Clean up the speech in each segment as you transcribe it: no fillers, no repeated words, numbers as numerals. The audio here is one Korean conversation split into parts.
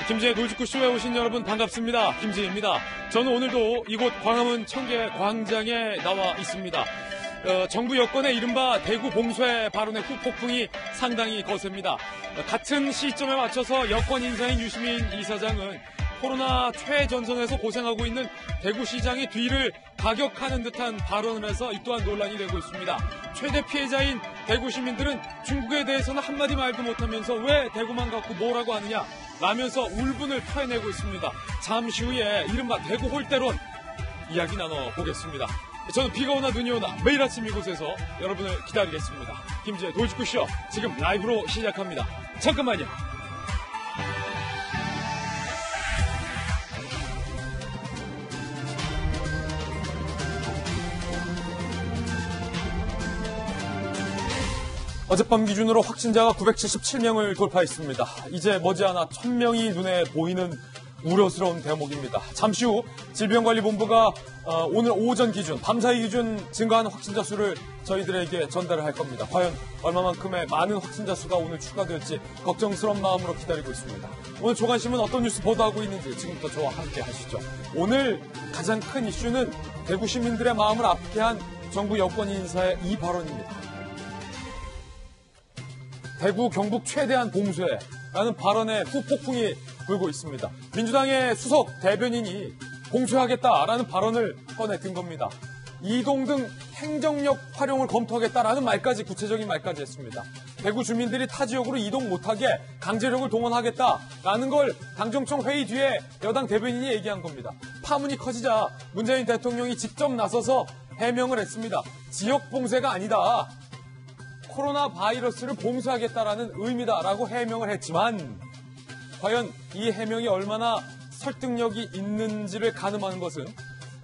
김지의 놀직구쇼에 오신 여러분 반갑습니다. 김지혜입니다. 저는 오늘도 이곳 광화문 청계 광장에 나와 있습니다. 정부 여권의 이른바 대구 봉쇄 발언의 후폭풍이 상당히 거셉니다. 같은 시점에 맞춰서 여권 인사인 유시민 이사장은 코로나 최전선에서 고생하고 있는 대구시장의 뒤를 가격하는 듯한 발언을 해서 이 또한 논란이 되고 있습니다. 최대 피해자인 대구 시민들은 중국에 대해서는 한마디 말도 못하면서 왜 대구만 갖고 뭐라고 하느냐 라면서 울분을 토해내고 있습니다. 잠시 후에 이른바 대구 홀대론 이야기 나눠보겠습니다. 저는 비가 오나 눈이 오나 매일 아침 이곳에서 여러분을 기다리겠습니다. 김지의 돌직구쇼 지금 라이브로 시작합니다. 잠깐만요. 어젯밤 기준으로 확진자가 977명을 돌파했습니다. 이제 머지않아 1000명이 눈에 보이는 우려스러운 대목입니다. 잠시 후 질병관리본부가 오늘 오전 기준, 밤사이 기준 증가하는 확진자 수를 저희들에게 전달을 할 겁니다. 과연 얼마만큼의 많은 확진자 수가 오늘 추가될지 걱정스러운 마음으로 기다리고 있습니다. 오늘 조간신문 어떤 뉴스 보도하고 있는지 지금부터 저와 함께 하시죠. 오늘 가장 큰 이슈는 대구 시민들의 마음을 아프게 한 정부 여권 인사의 이 발언입니다. 대구 경북 최대한 봉쇄라는 발언에 후폭풍이 불고 있습니다. 민주당의 수석 대변인이 봉쇄하겠다라는 발언을 꺼내든 겁니다. 이동 등 행정력 활용을 검토하겠다라는 말까지, 구체적인 말까지 했습니다. 대구 주민들이 타 지역으로 이동 못하게 강제력을 동원하겠다라는 걸 당정청 회의 뒤에 여당 대변인이 얘기한 겁니다. 파문이 커지자 문재인 대통령이 직접 나서서 해명을 했습니다. 지역 봉쇄가 아니다. 코로나 바이러스를 봉쇄하겠다라는 의미다라고 해명을 했지만 과연 이 해명이 얼마나 설득력이 있는지를 가늠하는 것은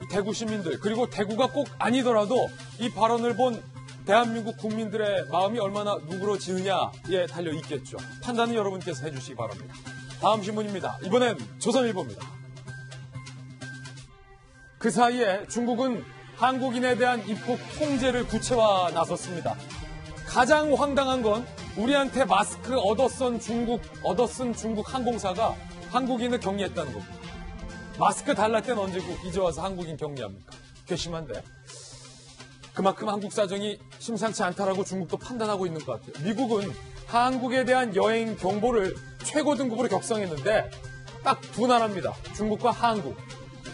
대구 시민들 그리고 대구가 꼭 아니더라도 이 발언을 본 대한민국 국민들의 마음이 얼마나 누그러지느냐에 달려 있겠죠. 판단은 여러분께서 해주시기 바랍니다. 다음 신문입니다. 이번엔 조선일보입니다. 그 사이에 중국은 한국인에 대한 입국 통제를 구체화 나섰습니다. 가장 황당한 건 우리한테 마스크 얻어쓴 중국 항공사가 한국인을 격리했다는 겁니다. 마스크 달랄 땐 언제고 이제 와서 한국인 격리합니까? 괘씸한데. 그만큼 한국 사정이 심상치 않다라고 중국도 판단하고 있는 것 같아요. 미국은 한국에 대한 여행 경보를 최고 등급으로 격상했는데 딱 두 나라입니다. 중국과 한국.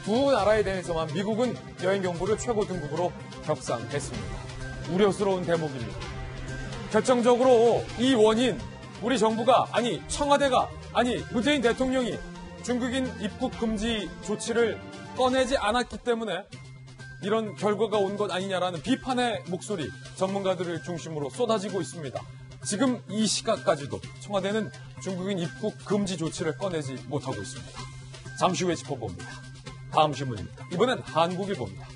두 나라에 대해서만 미국은 여행 경보를 최고 등급으로 격상했습니다. 우려스러운 대목입니다. 결정적으로 이 원인, 우리 정부가, 청와대가, 문재인 대통령이 중국인 입국 금지 조치를 꺼내지 않았기 때문에 이런 결과가 온 것 아니냐라는 비판의 목소리, 전문가들을 중심으로 쏟아지고 있습니다. 지금 이 시각까지도 청와대는 중국인 입국 금지 조치를 꺼내지 못하고 있습니다. 잠시 후에 짚어봅니다. 다음 신문입니다. 이번엔 한국일보입니다.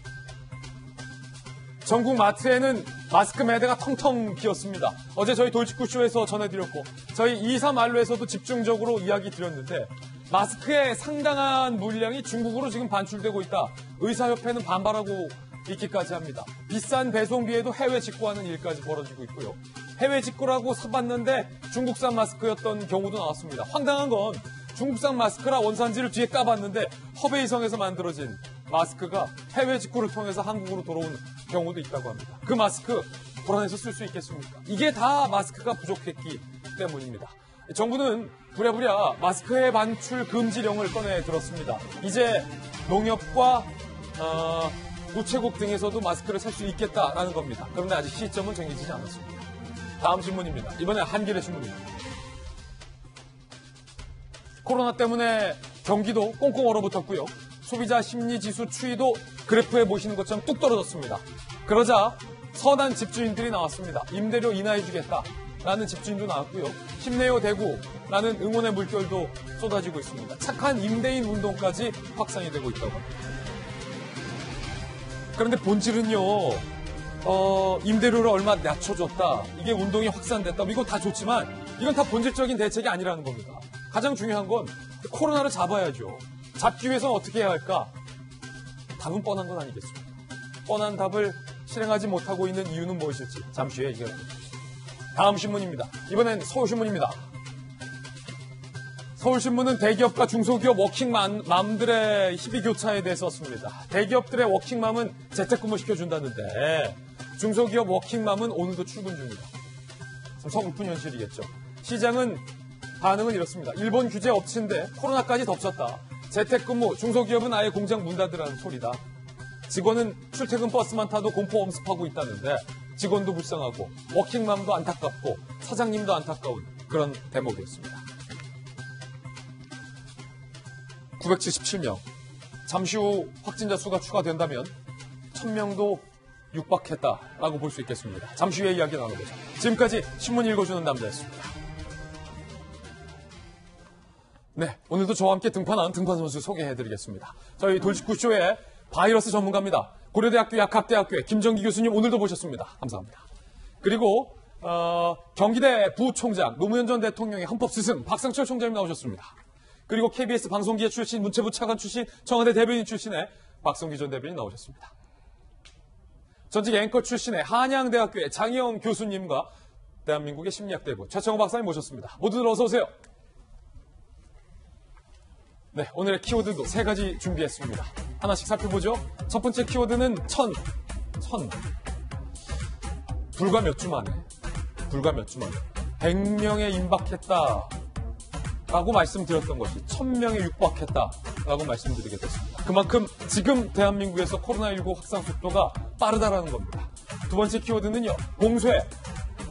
전국 마트에는 마스크 매대가 텅텅 비었습니다. 어제 저희 돌직구쇼에서 전해드렸고 저희 2,3알로에서도 집중적으로 이야기 드렸는데 마스크의 상당한 물량이 중국으로 지금 반출되고 있다. 의사협회는 반발하고 있기까지 합니다. 비싼 배송비에도 해외 직구하는 일까지 벌어지고 있고요. 해외 직구라고 사봤는데 중국산 마스크였던 경우도 나왔습니다. 황당한 건 중국산 마스크라 원산지를 뒤에 까봤는데 허베이성에서 만들어진 마스크가 해외 직구를 통해서 한국으로 들어온 경우도 있다고 합니다. 그 마스크 불안해서 쓸 수 있겠습니까? 이게 다 마스크가 부족했기 때문입니다. 정부는 부랴부랴 마스크의 반출 금지령을 꺼내 들었습니다. 이제 농협과 우체국 등에서도 마스크를 살 수 있겠다라는 겁니다. 그런데 아직 시점은 정해지지 않았습니다. 다음 신문입니다. 이번에 한겨레 신문입니다. 코로나 때문에 경기도 꽁꽁 얼어붙었고요. 소비자 심리지수 추이도 그래프에 보시는 것처럼 뚝 떨어졌습니다. 그러자 선한 집주인들이 나왔습니다. 임대료 인하해주겠다라는 집주인도 나왔고요. 힘내요 대구라는 응원의 물결도 쏟아지고 있습니다. 착한 임대인 운동까지 확산이 되고 있다고 합니다. 그런데 본질은요. 임대료를 얼마 낮춰줬다. 이게 운동이 확산됐다. 이거 다 좋지만 이건 다 본질적인 대책이 아니라는 겁니다. 가장 중요한 건 코로나를 잡아야죠. 잡기 위해서는 어떻게 해야 할까? 답은 뻔한 건 아니겠습니까? 뻔한 답을 실행하지 못하고 있는 이유는 무엇일지 잠시 후에 얘기해보겠습니다. 다음 신문입니다. 이번엔 서울신문입니다. 서울신문은 대기업과 중소기업 워킹맘들의 희비 교차에 대해서 썼습니다. 대기업들의 워킹맘은 재택근무 시켜준다는데 중소기업 워킹맘은 오늘도 출근 중이다. 참 서글픈 현실이겠죠. 시장은 반응은 이렇습니다. 일본 규제 엎친데 코로나까지 덮쳤다. 재택근무, 중소기업은 아예 공장 문 닫으라는 소리다. 직원은 출퇴근 버스만 타도 공포 엄습하고 있다는데 직원도 불쌍하고 워킹맘도 안타깝고 사장님도 안타까운 그런 대목이었습니다. 977명. 잠시 후 확진자 수가 추가된다면 1000명도 육박했다라고 볼 수 있겠습니다. 잠시 후에 이야기 나눠보죠. 지금까지 신문 읽어주는 남자였습니다. 네, 오늘도 저와 함께 등판한 등판 선수 소개해드리겠습니다. 저희 돌직구쇼의 바이러스 전문가입니다. 고려대학교 약학대학교의 김정기 교수님 오늘도 모셨습니다. 감사합니다. 그리고 경기대 부총장, 노무현 전 대통령의 헌법 스승 박상철 총장님 나오셨습니다. 그리고 KBS 방송기획 출신, 문체부 차관 출신, 청와대 대변인 출신의 박성기 전 대변인 나오셨습니다. 전직 앵커 출신의 한양대학교의 장희영 교수님과 대한민국의 심리학대부 최창호 박사님 모셨습니다. 모두들 어서 오세요. 네, 오늘의 키워드도 3가지 준비했습니다. 하나씩 살펴보죠. 첫 번째 키워드는 천. 불과 몇 주 만에 100명에 임박했다 라고 말씀드렸던 것이 1000명에 육박했다라고 말씀드리게 됐습니다. 그만큼 지금 대한민국에서 코로나19 확산 속도가 빠르다라는 겁니다. 두 번째 키워드는요, 봉쇄.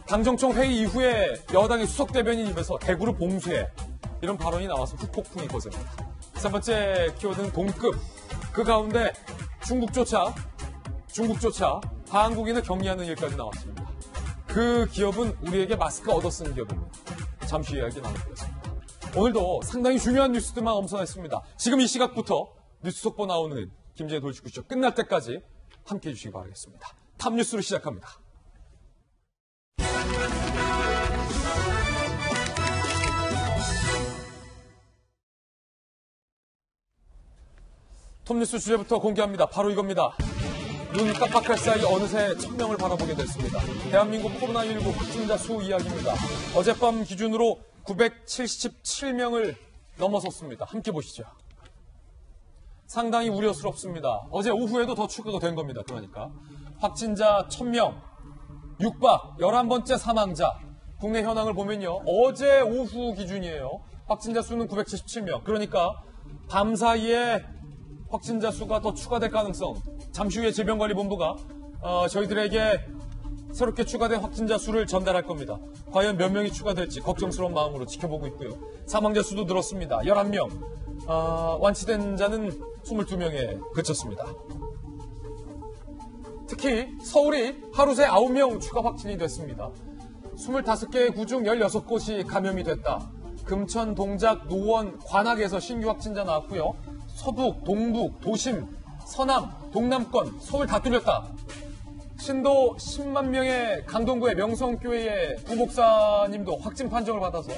당정청 회의 이후에 여당의 수석 대변인 입에서 대구를 봉쇄해, 이런 발언이 나와서 후폭풍이 거셉니다. 세 번째 키워드는 동급. 그 가운데 중국조차 한국인을 격리하는 일까지 나왔습니다. 그 기업은 우리에게 마스크 얻어쓰는 기업입니다. 잠시 이야기 나눠보겠습니다. 오늘도 상당히 중요한 뉴스들만 엄선했습니다. 지금 이 시각부터 뉴스 속보 나오는 김재현 돌직구쇼 끝날 때까지 함께해 주시기 바라겠습니다. 탑뉴스로 시작합니다. 톱뉴스 주제부터 공개합니다. 바로 이겁니다. 눈 깜빡할 사이 어느새 1000명을 바라보게 됐습니다. 대한민국 코로나19 확진자 수 이야기입니다. 어젯밤 기준으로 977명을 넘어섰습니다. 함께 보시죠. 상당히 우려스럽습니다. 어제 오후에도 더 추가가 된 겁니다. 그러니까 확진자 1000명, 육박, 11번째 사망자. 국내 현황을 보면요, 어제 오후 기준이에요. 확진자 수는 977명. 그러니까 밤 사이에 확진자 수가 더 추가될 가능성, 잠시 후에 질병관리본부가 저희들에게 새롭게 추가된 확진자 수를 전달할 겁니다. 과연 몇 명이 추가될지 걱정스러운 마음으로 지켜보고 있고요. 사망자 수도 늘었습니다. 11명, 완치된 자는 22명에 그쳤습니다. 특히 서울이 하루 새 9명 추가 확진이 됐습니다. 25개의 구 중 16곳이 감염이 됐다. 금천, 동작, 노원, 관악에서 신규 확진자 나왔고요. 서북, 동북, 도심, 서남, 동남권, 서울 다 뚫렸다. 신도 10만 명의 강동구의 명성교회의 부목사님도 확진 판정을 받아서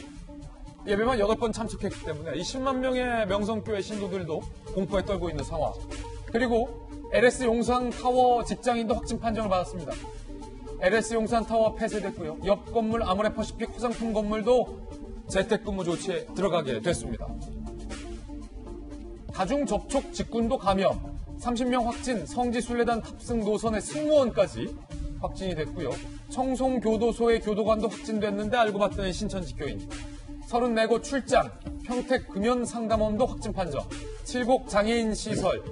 예배만 8번 참석했기 때문에 이 10만 명의 명성교회 신도들도 공포에 떨고 있는 상황. 그리고 LS 용산타워 직장인도 확진 판정을 받았습니다. LS 용산타워 폐쇄됐고요. 옆 건물 아모레퍼시픽 화장품 건물도 재택근무 조치에 들어가게 됐습니다. 다중접촉 직군도 감염, 30명 확진, 성지순례단 탑승 노선의 승무원까지 확진이 됐고요. 청송교도소의 교도관도 확진됐는데 알고 봤더니 신천지 교인. 34곳 출장, 평택금연상담원도 확진 판정, 7곡 장애인 시설,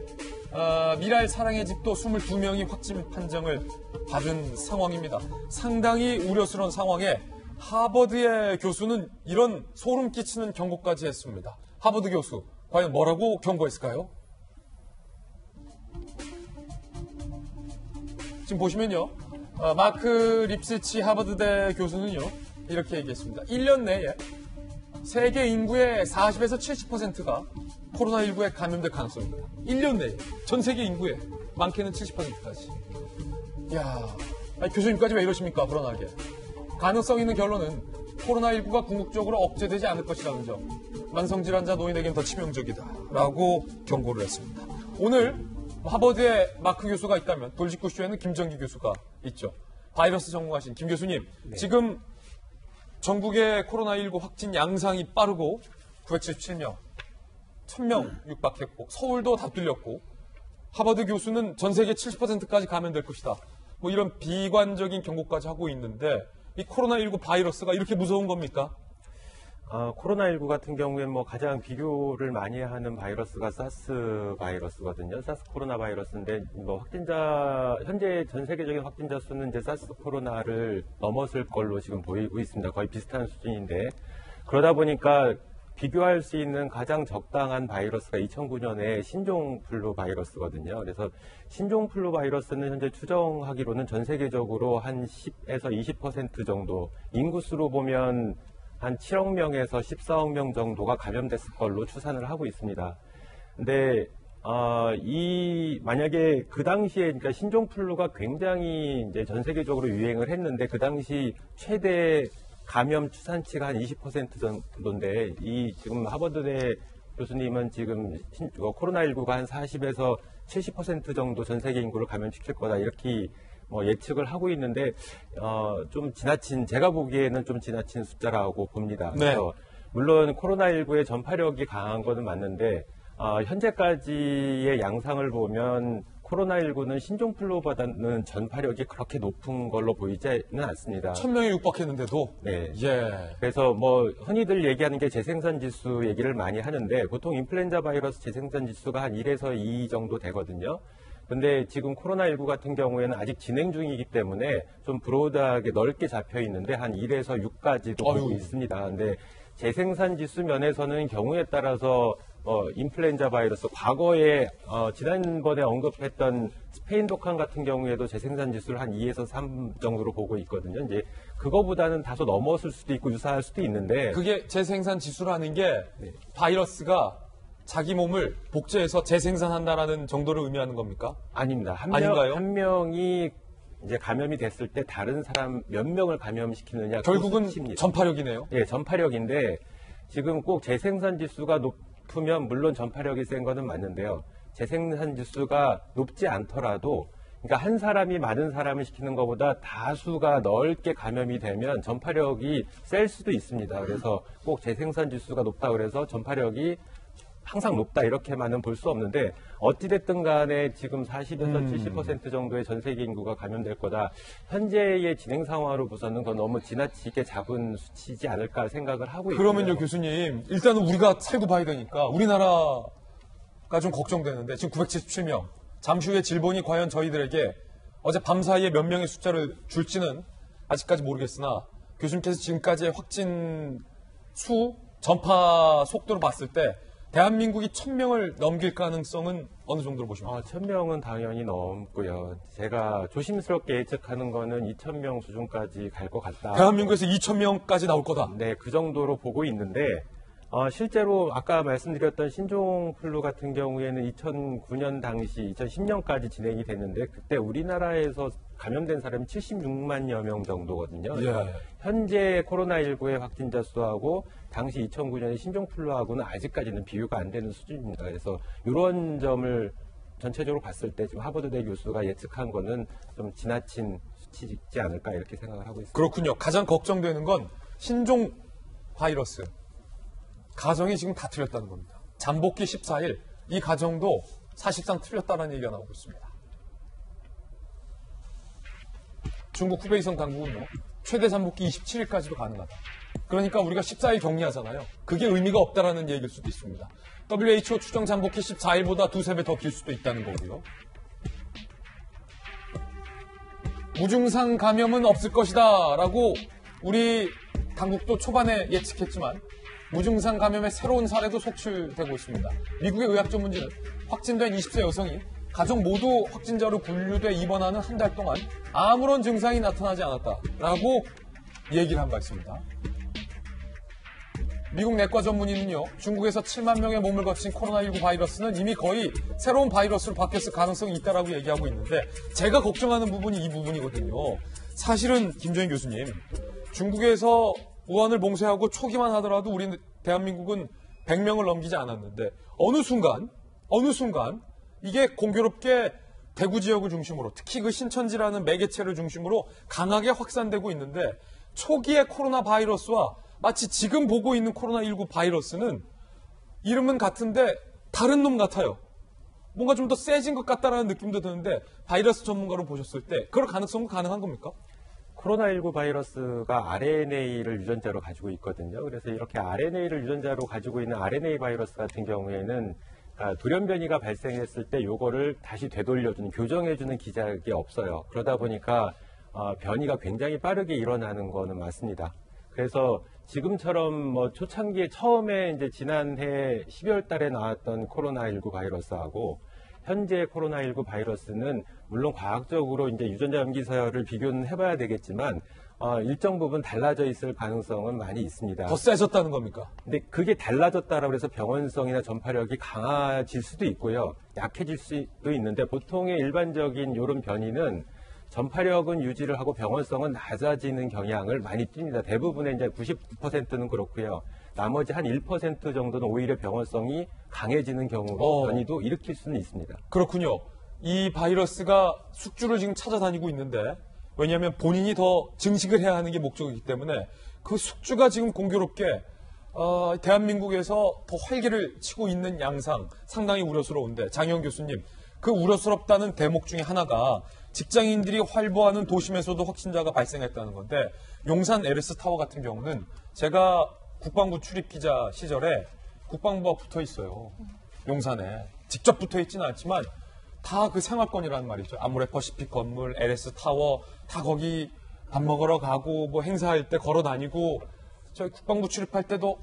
미랄 사랑의 집도 22명이 확진 판정을 받은 상황입니다. 상당히 우려스러운 상황에 하버드의 교수는 이런 소름 끼치는 경고까지 했습니다. 하버드 교수, 과연 뭐라고 경고했을까요? 지금 보시면요, 마크 립시치 하버드대 교수는요, 이렇게 얘기했습니다. 1년 내에 세계 인구의 40에서 70%가 코로나19에 감염될 가능성입니다. 1년 내에 전 세계 인구의 많게는 70%까지. 이야, 교수님까지 왜 이러십니까? 불안하게. 가능성 있는 결론은 코로나19가 궁극적으로 억제되지 않을 것이라는 점. 만성질환자 노인에게는 더 치명적이다라고 경고를 했습니다. 오늘 하버드의 마크 교수가 있다면 돌직구쇼에는 김정기 교수가 있죠. 바이러스 전문가신 김 교수님, 네. 지금 전국의 코로나19 확진 양상이 빠르고 977명, 1000명 육박했고 서울도 다 뚫렸고 하버드 교수는 전 세계 70%까지 감염될 것이다. 뭐 이런 비관적인 경고까지 하고 있는데 이 코로나19 바이러스가 이렇게 무서운 겁니까? 코로나19 같은 경우에는 뭐 가장 비교를 많이 하는 바이러스가 사스 바이러스거든요. 사스 코로나 바이러스인데 뭐 현재 전 세계적인 확진자 수는 이제 사스 코로나를 넘어설 걸로 지금 보이고 있습니다. 거의 비슷한 수준인데 그러다 보니까 비교할 수 있는 가장 적당한 바이러스가 2009년에 신종플루 바이러스거든요. 그래서 신종플루 바이러스는 현재 추정하기로는 전 세계적으로 한 10에서 20% 정도, 인구수로 보면 한 7억 명에서 14억 명 정도가 감염됐을 걸로 추산을 하고 있습니다. 근데 만약에 그 당시에 그러니까 신종플루가 굉장히 이제 전 세계적으로 유행을 했는데 그 당시 최대 감염 추산치가 한 20% 정도인데 지금 하버드대 교수님은 지금 코로나19가 한 40에서 70% 정도 전 세계 인구를 감염시킬 거다 이렇게 예측을 하고 있는데 좀 제가 보기에는 좀 지나친 숫자라고 봅니다. 네. 그래서 물론 코로나19의 전파력이 강한 것은 맞는데 현재까지의 양상을 보면 코로나19는 신종플루보다는 전파력이 그렇게 높은 걸로 보이지는 않습니다. 1000명이 육박했는데도? 네. 예. 그래서 흔히들 얘기하는 게 재생산 지수 얘기를 많이 하는데 보통 인플루엔자 바이러스 재생산 지수가 한 1에서 2 정도 되거든요. 근데 지금 코로나19 같은 경우에는 아직 진행 중이기 때문에 좀 브로드하게 넓게 잡혀 있는데 한 1에서 6까지도 보고 있습니다. 근데 재생산 지수 면에서는 경우에 따라서 인플루엔자 바이러스 과거에 지난번에 언급했던 스페인 독감 같은 경우에도 재생산 지수를 한 2에서 3 정도로 보고 있거든요. 이제 그거보다는 다소 넘었을 수도 있고 유사할 수도 있는데 그게 재생산 지수라는 게 바이러스가 자기 몸을 복제해서 재생산한다라는 정도를 의미하는 겁니까? 아닙니다. 아닌가요? 한 명이 이제 감염이 됐을 때 다른 사람 몇 명을 감염시키느냐. 결국은 수치입니다. 전파력이네요. 네, 전파력인데 지금 꼭 재생산 지수가 높으면 물론 전파력이 센 거는 맞는데요. 재생산 지수가 높지 않더라도 그러니까 한 사람이 많은 사람을 시키는 것보다 다수가 넓게 감염이 되면 전파력이 셀 수도 있습니다. 그래서 꼭 재생산 지수가 높다 그래서 전파력이 항상 높다 이렇게만은 볼 수 없는데 어찌됐든 간에 지금 40에서 70% 정도의 전 세계 인구가 감염될 거다. 현재의 진행 상황으로 보서는 그건 너무 지나치게 작은 수치지 않을까 생각을 하고 있고요. 그러면요 교수님 일단은 우리가 살고 봐야 되니까 우리나라가 좀 걱정되는데 지금 977명 잠시 후에 질본이 과연 저희들에게 어제 밤 사이에 몇 명의 숫자를 줄지는 아직까지 모르겠으나 교수님께서 지금까지의 확진 수 전파 속도를 봤을 때 대한민국이 1000명을 넘길 가능성은 어느 정도로 보십니까? 1000명은 당연히 넘고요. 제가 조심스럽게 예측하는 거는 2000명 수준까지 갈 것 같다. 대한민국에서 2000명까지 나올 거다. 네, 그 정도로 보고 있는데 실제로 아까 말씀드렸던 신종플루 같은 경우에는 2009년 당시 2010년까지 진행이 됐는데 그때 우리나라에서 감염된 사람이 76만여 명 정도거든요. 예. 현재 코로나19의 확진자 수하고 당시 2009년의 신종플루하고는 아직까지는 비교가 안 되는 수준입니다. 그래서 이런 점을 전체적으로 봤을 때 지금 하버드대 교수가 예측한 거는 좀 지나친 수치지 않을까 이렇게 생각을 하고 있습니다. 그렇군요. 가장 걱정되는 건 신종 바이러스. 가정이 지금 다 틀렸다는 겁니다. 잠복기 14일 이 가정도 사실상 틀렸다는 얘기가 나오고 있습니다. 중국 후베이성 당국은요. 최대 잠복기 27일까지도 가능하다. 그러니까 우리가 14일 격리하잖아요. 그게 의미가 없다라는 얘기일 수도 있습니다. WHO 추정 잠복기 14일보다 두세 배 더 길 수도 있다는 거고요. 무증상 감염은 없을 것이다 라고 우리 당국도 초반에 예측했지만 무증상 감염의 새로운 사례도 속출되고 있습니다. 미국의 의학 전문지는 확진된 20세 여성이 가족 모두 확진자로 분류돼 입원하는 한 달 동안 아무런 증상이 나타나지 않았다라고 얘기를 한 바 있습니다. 미국 내과 전문의는요, 중국에서 7만 명의 몸을 거친 코로나19 바이러스는 이미 거의 새로운 바이러스로 바뀌었을 가능성이 있다라고 얘기하고 있는데 제가 걱정하는 부분이 이 부분이거든요. 사실은 김정인 교수님, 중국에서 우한을 봉쇄하고 초기만 하더라도 우리 대한민국은 100명을 넘기지 않았는데 어느 순간 이게 공교롭게 대구 지역을 중심으로 특히 그 신천지라는 매개체를 중심으로 강하게 확산되고 있는데 초기의 코로나 바이러스와 마치 지금 보고 있는 코로나19 바이러스는 이름은 같은데 다른 놈 같아요. 뭔가 좀 더 세진 것 같다라는 느낌도 드는데 바이러스 전문가로 보셨을 때 그럴 가능성은 가능한 겁니까? 코로나19 바이러스가 RNA를 유전자로 가지고 있거든요. 그래서 이렇게 RNA를 유전자로 가지고 있는 RNA 바이러스 같은 경우에는 돌연 변이가 발생했을 때 요거를 다시 되돌려주는, 교정해주는 기작이 없어요. 그러다 보니까 변이가 굉장히 빠르게 일어나는 거는 맞습니다. 그래서 지금처럼 뭐 초창기에 처음에 이제 지난해 12월 달에 나왔던 코로나19 바이러스하고 현재 코로나19 바이러스는 물론 과학적으로 이제 유전자 염기서열을 비교는 해봐야 되겠지만 일정 부분 달라져 있을 가능성은 많이 있습니다. 더 세졌다는 겁니까? 근데 그게 달라졌다라고 해서 병원성이나 전파력이 강해질 수도 있고요. 약해질 수도 있는데 보통의 일반적인 이런 변이는 전파력은 유지를 하고 병원성은 낮아지는 경향을 많이 띱니다. 대부분의 이제 99%는 그렇고요. 나머지 한 1% 정도는 오히려 병원성이 강해지는 경우로 변이도 일으킬 수는 있습니다. 그렇군요. 이 바이러스가 숙주를 지금 찾아다니고 있는데 왜냐하면 본인이 더 증식을 해야 하는 게 목적이기 때문에 그 숙주가 지금 공교롭게 대한민국에서 더 활기를 치고 있는 양상 상당히 우려스러운데 장영 교수님 그 우려스럽다는 대목 중에 하나가 직장인들이 활보하는 도심에서도 확진자가 발생했다는 건데 용산 LS타워 같은 경우는 제가 국방부 출입기자 시절에 국방부가 붙어 있어요. 용산에. 직접 붙어 있지는 않지만 다 그 생활권이라는 말이죠. 아모레퍼시픽 건물, LS타워 다 거기 밥 먹으러 가고 뭐 행사할 때 걸어 다니고 저희 국방부 출입할 때도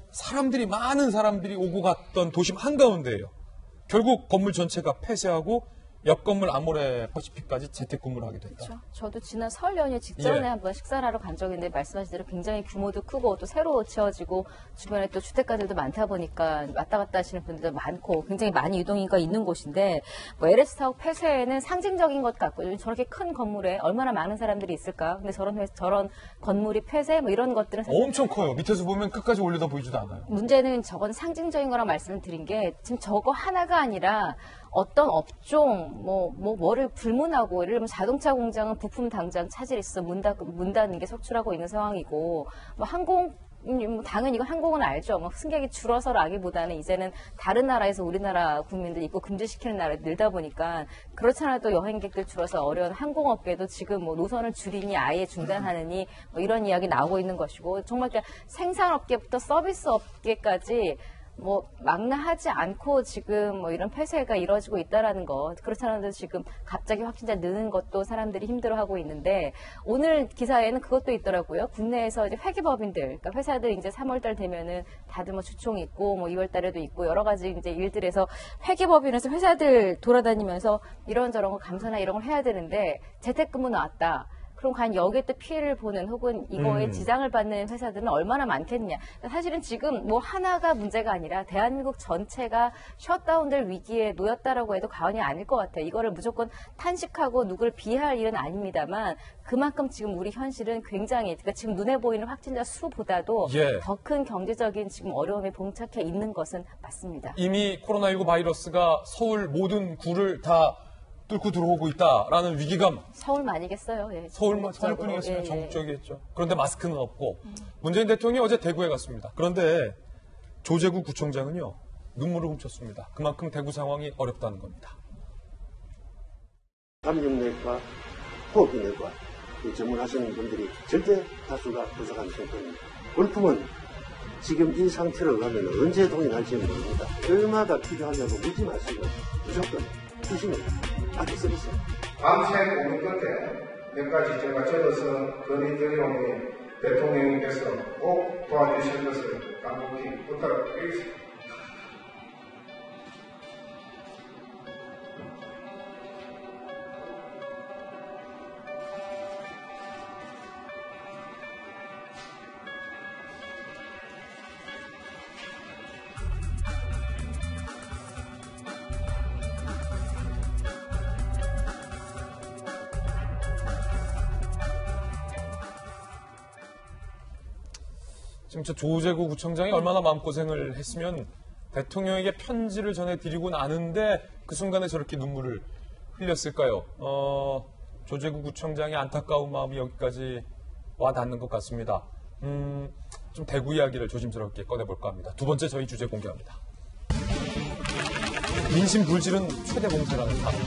많은 사람들이 오고 갔던 도심 한가운데예요. 결국 건물 전체가 폐쇄하고 옆 건물 아모레퍼시픽까지 재택근무를 하게 됐다. 그렇죠. 저도 지난 설 연휴 직전에 한번 식사를 하러 간 적이 있는데 말씀하신 대로 굉장히 규모도 크고 또 새로 지어지고 주변에 또 주택가들도 많다 보니까 왔다 갔다 하시는 분들도 많고 굉장히 많이 유동인구가 있는 곳인데 뭐 LS타워 폐쇄는 상징적인 것 같고 저렇게 큰 건물에 얼마나 많은 사람들이 있을까? 근데 저런 건물이 폐쇄 뭐 이런 것들은 사실 엄청 커요. 밑에서 보면 끝까지 올려다 보이지도 않아요. 문제는 저건 상징적인 거랑 말씀을 드린 게 지금 저거 하나가 아니라 어떤 업종, 뭐를 불문하고, 예를 들면 자동차 공장은 부품 당장 차질 있어 문 닫는 게 속출하고 있는 상황이고, 당연히 이거 항공은 알죠. 승객이 줄어서라기보다는 이제는 다른 나라에서 우리나라 국민들 입국 금지시키는 나라에 늘다 보니까 그렇잖아요. 또 여행객들 줄어서 어려운 항공업계도 지금 노선을 줄이니 아예 중단하느니 이런 이야기 나오고 있는 것이고, 정말 생산업계부터 서비스업계까지 망라하지 않고 지금 이런 폐쇄가 이루어지고 있다라는 거. 그렇지 않아도 지금 갑자기 확진자 느는 것도 사람들이 힘들어하고 있는데 오늘 기사에는 그것도 있더라고요. 국내에서 이제 회계법인들, 그러니까 회사들 이제 3월달 되면은 다들 주총 있고 2월달에도 있고 여러 가지 이제 일들에서 회계법인에서 회사들 돌아다니면서 이런저런 거 감사나 이런 걸 해야 되는데 재택근무 나왔다. 그럼 과연 여기에 또 피해를 보는 혹은 이거에 지장을 받는 회사들은 얼마나 많겠냐. 사실은 지금 하나가 문제가 아니라 대한민국 전체가 셧다운될 위기에 놓였다라고 해도 과언이 아닐 것 같아요. 이거를 무조건 탄식하고 누구를 비하할 일은 아닙니다만 그만큼 지금 우리 현실은 굉장히 그러니까 지금 눈에 보이는 확진자 수보다도 더 큰 경제적인 지금 어려움에 봉착해 있는 것은 맞습니다. 이미 코로나19 바이러스가 서울 모든 구를 다 뚫고 들어오고 있다라는 위기감. 서울만 아니겠어요. 예, 서울뿐이겠으면 전국적이겠죠. 그런데 마스크는 없고 문재인 대통령이 어제 대구에 갔습니다. 그런데 조재구 구청장은요 눈물을 훔쳤습니다. 그만큼 대구 상황이 어렵다는 겁니다. 감염내과, 호흡기내과 전문하시는 분들이 절대 다수가 분석한 상태입니다. 물품은 지금 이 상태로 가면 언제 동일할지는 모릅니다. 얼마나 필요하냐고 묻지 마시고 무조건 주시면 아주 서비스. 밤새 고민 끝에 몇 가지 제가 적어서 건의드리오니 대통령님께서 꼭 도와주실 것을 간곡히 부탁드리겠습니다. 지금 저 조재구 구청장이 얼마나 마음고생을 했으면 대통령에게 편지를 전해드리고 나는데 그 순간에 저렇게 눈물을 흘렸을까요? 조재구 구청장의 안타까운 마음이 여기까지 와 닿는 것 같습니다. 좀 대구 이야기를 조심스럽게 꺼내볼까 합니다. 두 번째 저희 주제 공개합니다. 민심 불질은 최대 봉쇄라는 단어.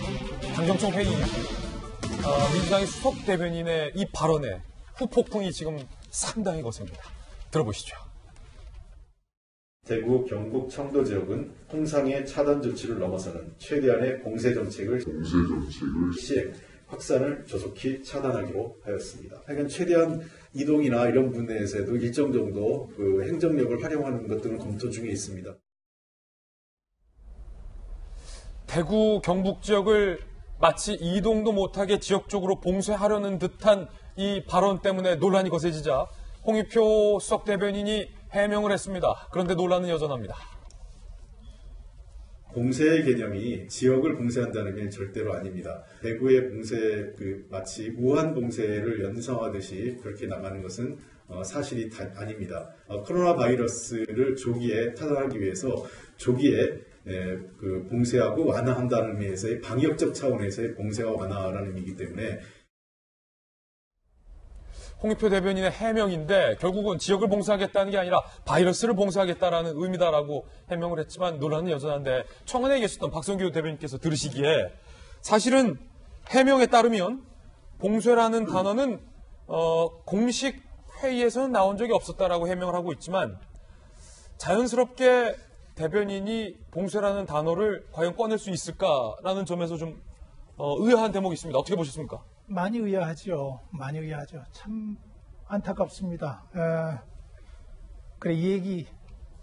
당정청 회의 이후 민주당의 수석 대변인의 이 발언에 후폭풍이 지금 상당히 거셉니다. 들어보시죠. 대구, 경북, 청도 지역은 홍상의 차단 조치를 넘어서는 최대한의 봉쇄 정책을 시행, 확산을 조속히 차단하기로 하였습니다. 하여간 최대한 이동이나 이런 부분에서도 일정 정도 그 행정력을 활용하는 것들은 검토 중에 있습니다. 대구, 경북 지역을 마치 이동도 못하게 지역적으로 봉쇄하려는 듯한 이 발언 때문에 논란이 거세지자 홍익표 수석 대변인이 해명을 했습니다. 그런데 논란은 여전합니다. 봉쇄의 개념이 지역을 봉쇄한다는 게 절대로 아닙니다. 대구의 봉쇄, 마치 우한 봉쇄를 연상하듯이 그렇게 나가는 것은 사실이 아닙니다. 코로나 바이러스를 조기에 타산하기 위해서 조기에 봉쇄하고 완화한다는 의미에서의 방역적 차원에서의 봉쇄와 완화라는 의미이기 때문에 홍익표 대변인의 해명인데 결국은 지역을 봉쇄하겠다는 게 아니라 바이러스를 봉쇄하겠다라는 의미다라고 해명을 했지만 논란은 여전한데 청와대에 계셨던 박성규 대변인께서 들으시기에 사실은 해명에 따르면 봉쇄라는 단어는 공식 회의에서는 나온 적이 없었다라고 해명을 하고 있지만 자연스럽게 대변인이 봉쇄라는 단어를 과연 꺼낼 수 있을까라는 점에서 좀 의아한 대목이 있습니다. 어떻게 보셨습니까? 많이 의아하죠. 많이 의아하죠. 참 안타깝습니다. 그래, 이 얘기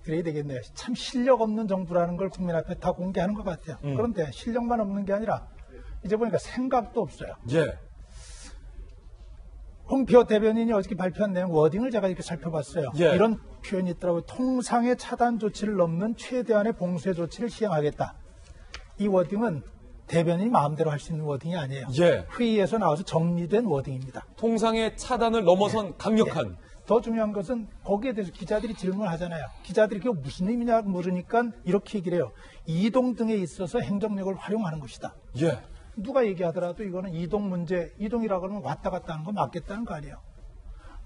드려야 되겠네요. 참 실력 없는 정부라는 걸 국민 앞에 다 공개하는 것 같아요. 그런데 실력만 없는 게 아니라 이제 보니까 생각도 없어요. 예. 홍표 대변인이 어저께 발표한 내용 워딩을 제가 이렇게 살펴봤어요. 예. 이런 표현이 있더라고요. 통상의 차단 조치를 넘는 최대한의 봉쇄 조치를 시행하겠다. 이 워딩은 대변인이 마음대로 할 수 있는 워딩이 아니에요. 예. 회의에서 나와서 정리된 워딩입니다. 통상의 차단을 넘어선 강력한. 예. 더 중요한 것은 거기에 대해서 기자들이 질문을 하잖아요. 기자들이 그게 무슨 의미냐고 물으니까 이렇게 얘기를 해요. 이동 등에 있어서 행정력을 활용하는 것이다. 예. 누가 얘기하더라도 이거는 이동 문제, 이동이라고 그러면 왔다 갔다 하는 거 맞겠다는 거 아니에요.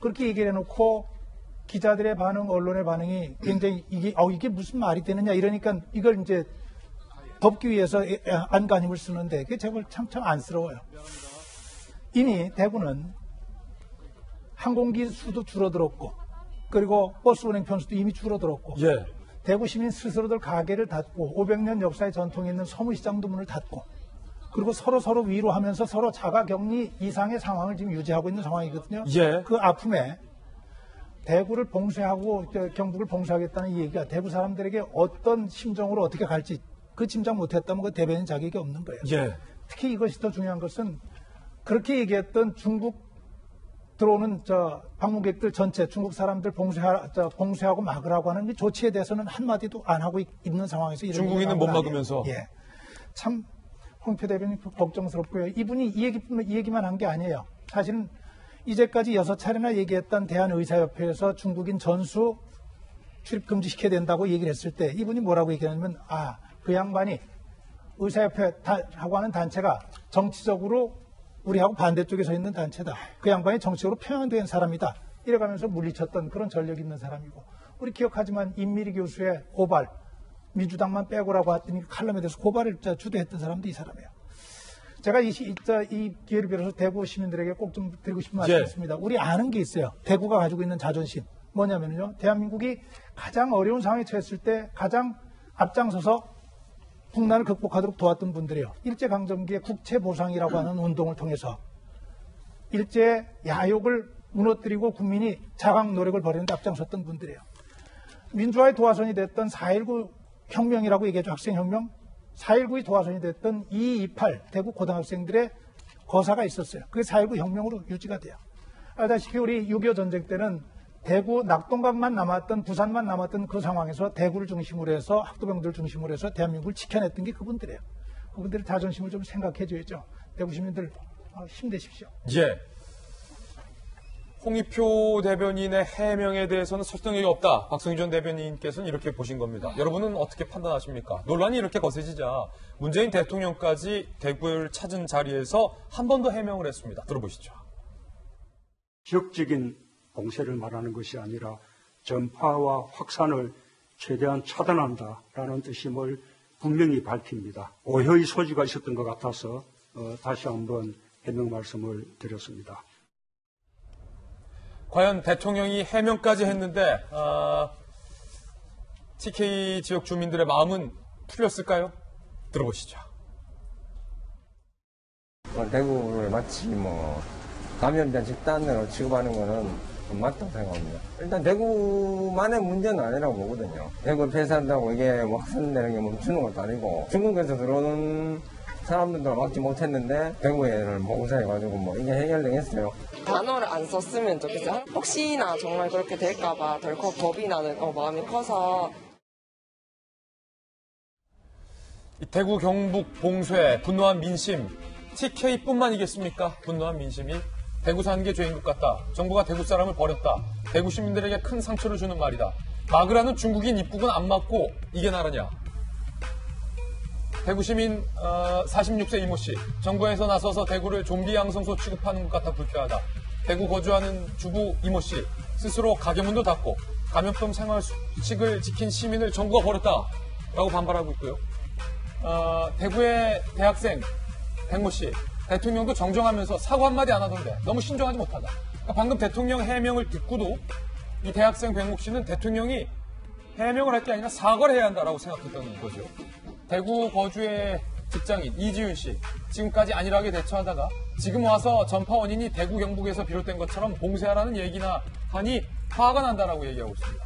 그렇게 얘기를 해놓고 기자들의 반응, 언론의 반응이 굉장히 이게 무슨 말이 되느냐 이러니까 이걸 이제 덮기 위해서 안간힘을 쓰는데 그게 제발 참 안쓰러워요. 이미 대구는 항공기 수도 줄어들었고 그리고 버스 운행 편수도 이미 줄어들었고 예. 대구 시민 스스로들 가게를 닫고 500년 역사의 전통이 있는 서무시장도 문을 닫고 그리고 서로 위로하면서 서로 자가격리 이상의 상황을 지금 유지하고 있는 상황이거든요. 예. 그 아픔에 대구를 봉쇄하고 경북을 봉쇄하겠다는 이 얘기가 대구 사람들에게 어떤 심정으로 어떻게 갈지 그 짐작 못했다면 그 대변인 자격이 없는 거예요. 예. 특히 이것이 더 중요한 것은 그렇게 얘기했던 중국 들어오는 방문객들 전체 중국 사람들 봉쇄하고 막으라고 하는 이 조치에 대해서는 한마디도 안 하고 있는 상황에서 이런 중국인은 못 막으면서. 예. 참 홍표 대변인 걱정스럽고요. 이분이 이 얘기만 한 게 아니에요. 사실은 이제까지 6차례나 얘기했던 대한의사협회에서 중국인 전수 출입 금지시켜야 된다고 얘기를 했을 때 이분이 뭐라고 얘기하냐면 그 양반이 의사협회라고 하는 단체가 정치적으로 우리하고 반대쪽에 서 있는 단체다. 그 양반이 정치적으로 편향된 사람이다. 이래가면서 물리쳤던 그런 전력이 있는 사람이고 우리 기억하지만 임미리 교수의 고발 민주당만 빼고라고 했더니 칼럼에 대해서 고발을 주도했던 사람도 이 사람이에요. 제가 이 기회를 빌어서 대구 시민들에게 꼭 좀 드리고 싶은 말씀이 있습니다. 우리 아는 게 있어요. 대구가 가지고 있는 자존심. 뭐냐면요. 대한민국이 가장 어려운 상황에 처했을 때 가장 앞장서서 국난을 극복하도록 도왔던 분들이요. 일제강점기의 국채보상이라고 하는 운동을 통해서 일제의 야욕을 무너뜨리고 국민이 자강 노력을 벌이는데 앞장섰던 분들이에요. 민주화의 도화선이 됐던 4.19 혁명이라고 얘기하죠. 학생혁명. 4.19의 도화선이 됐던 228 대구 고등학생들의 거사가 있었어요. 그게 4.19 혁명으로 유지가 돼요. 알다시피 우리 6.25 전쟁 때는 대구 낙동강만 남았던 부산만 남았던 그 상황에서 대구를 중심으로 해서 학도병들 중심으로 해서 대한민국을 지켜냈던 게 그분들이에요. 그분들의 자존심을 좀 생각해 줘야죠. 대구 시민들 힘내십시오. 예. 홍익표 대변인의 해명에 대해서는 설득력이 없다. 박성희 전 대변인께서는 이렇게 보신 겁니다. 여러분은 어떻게 판단하십니까? 논란이 이렇게 거세지자 문재인 대통령까지 대구를 찾은 자리에서 한 번 더 해명을 했습니다. 들어보시죠. 지역적인 봉쇄를 말하는 것이 아니라 전파와 확산을 최대한 차단한다라는 뜻임을 분명히 밝힙니다. 오해의 소지가 있었던 것 같아서 다시 한번 해명 말씀을 드렸습니다. 과연 대통령이 해명까지 했는데 TK 지역 주민들의 마음은 풀렸을까요? 들어보시죠. 대구를 마치 감염된 집단으로 취급하는 거는 맞다고 생각합니다. 일단 대구만의 문제는 아니라고 보거든요. 대구 폐쇄한다고 이게 확산되는 게 멈추는 것도 아니고 중국에서 들어오는 사람들도 막지 못했는데 대구를 봉쇄해가지고 이게 해결되겠어요. 단어를 안 썼으면 좋겠어요. 혹시나 정말 그렇게 될까봐 덜컥 겁이 나는 마음이 커서. 대구 경북 봉쇄 분노한 민심 TK뿐만이겠습니까? 분노한 민심이 대구 사는 게 죄인 것 같다. 정부가 대구 사람을 버렸다. 대구 시민들에게 큰 상처를 주는 말이다. 막으라는 중국인 입국은 안 막고 이게 나라냐. 대구 시민 46세 이모 씨. 정부에서 나서서 대구를 좀비 양성소 취급하는 것 같아 불쾌하다. 대구 거주하는 주부 이모 씨. 스스로 가게문도 닫고 감염병 생활수칙을 지킨 시민을 정부가 버렸다라고 반발하고 있고요. 대구의 대학생 백모 씨. 대통령도 정정하면서 사과 한마디 안 하던데 너무 신중하지 못하다. 그러니까 방금 대통령 해명을 듣고도 이 대학생 백모 씨는 대통령이 해명을 할 게 아니라 사과를 해야 한다라고 생각했던 거죠. 대구 거주의 직장인 이지윤 씨. 지금까지 안일하게 대처하다가 지금 와서 전파 원인이 대구 경북에서 비롯된 것처럼 봉쇄하라는 얘기나 하니 화가 난다라고 얘기하고 있습니다.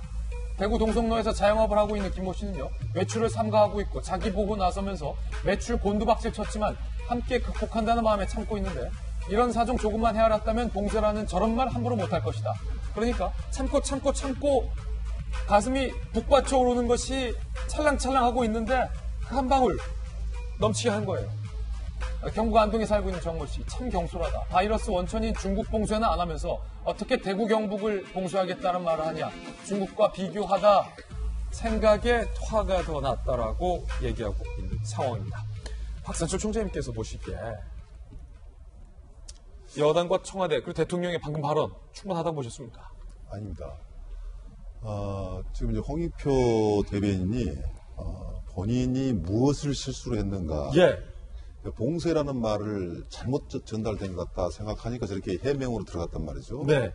대구 동성로에서 자영업을 하고 있는 김모 씨는요. 외출을 삼가하고 있고 자기 보고 나서면서 매출 곤두박질 쳤지만 함께 극복한다는 마음에 참고 있는데 이런 사정 조금만 헤아렸다면 봉쇄라는 저런 말 함부로 못할 것이다. 그러니까 참고 가슴이 북받쳐 오르는 것이 찰랑찰랑하고 있는데 그 한 방울 넘치게 한 거예요. 경북 안동에 살고 있는 정모 씨. 참 경솔하다. 바이러스 원천인 중국 봉쇄는 안 하면서 어떻게 대구 경북을 봉쇄하겠다는 말을 하냐. 중국과 비교하다 생각에 화가 더 났다라고 얘기하고 있는 상황입니다. 박상철 총재님께서 보시기에 여당과 청와대 그리고 대통령의 방금 발언 충분하다고 보셨습니까? 아닙니다. 지금 이제 홍익표 대변인이 본인이 무엇을 실수를 했는가. 예. 봉쇄라는 말을 잘못 전달된 것 같다 생각하니까 저렇게 해명으로 들어갔단 말이죠. 네.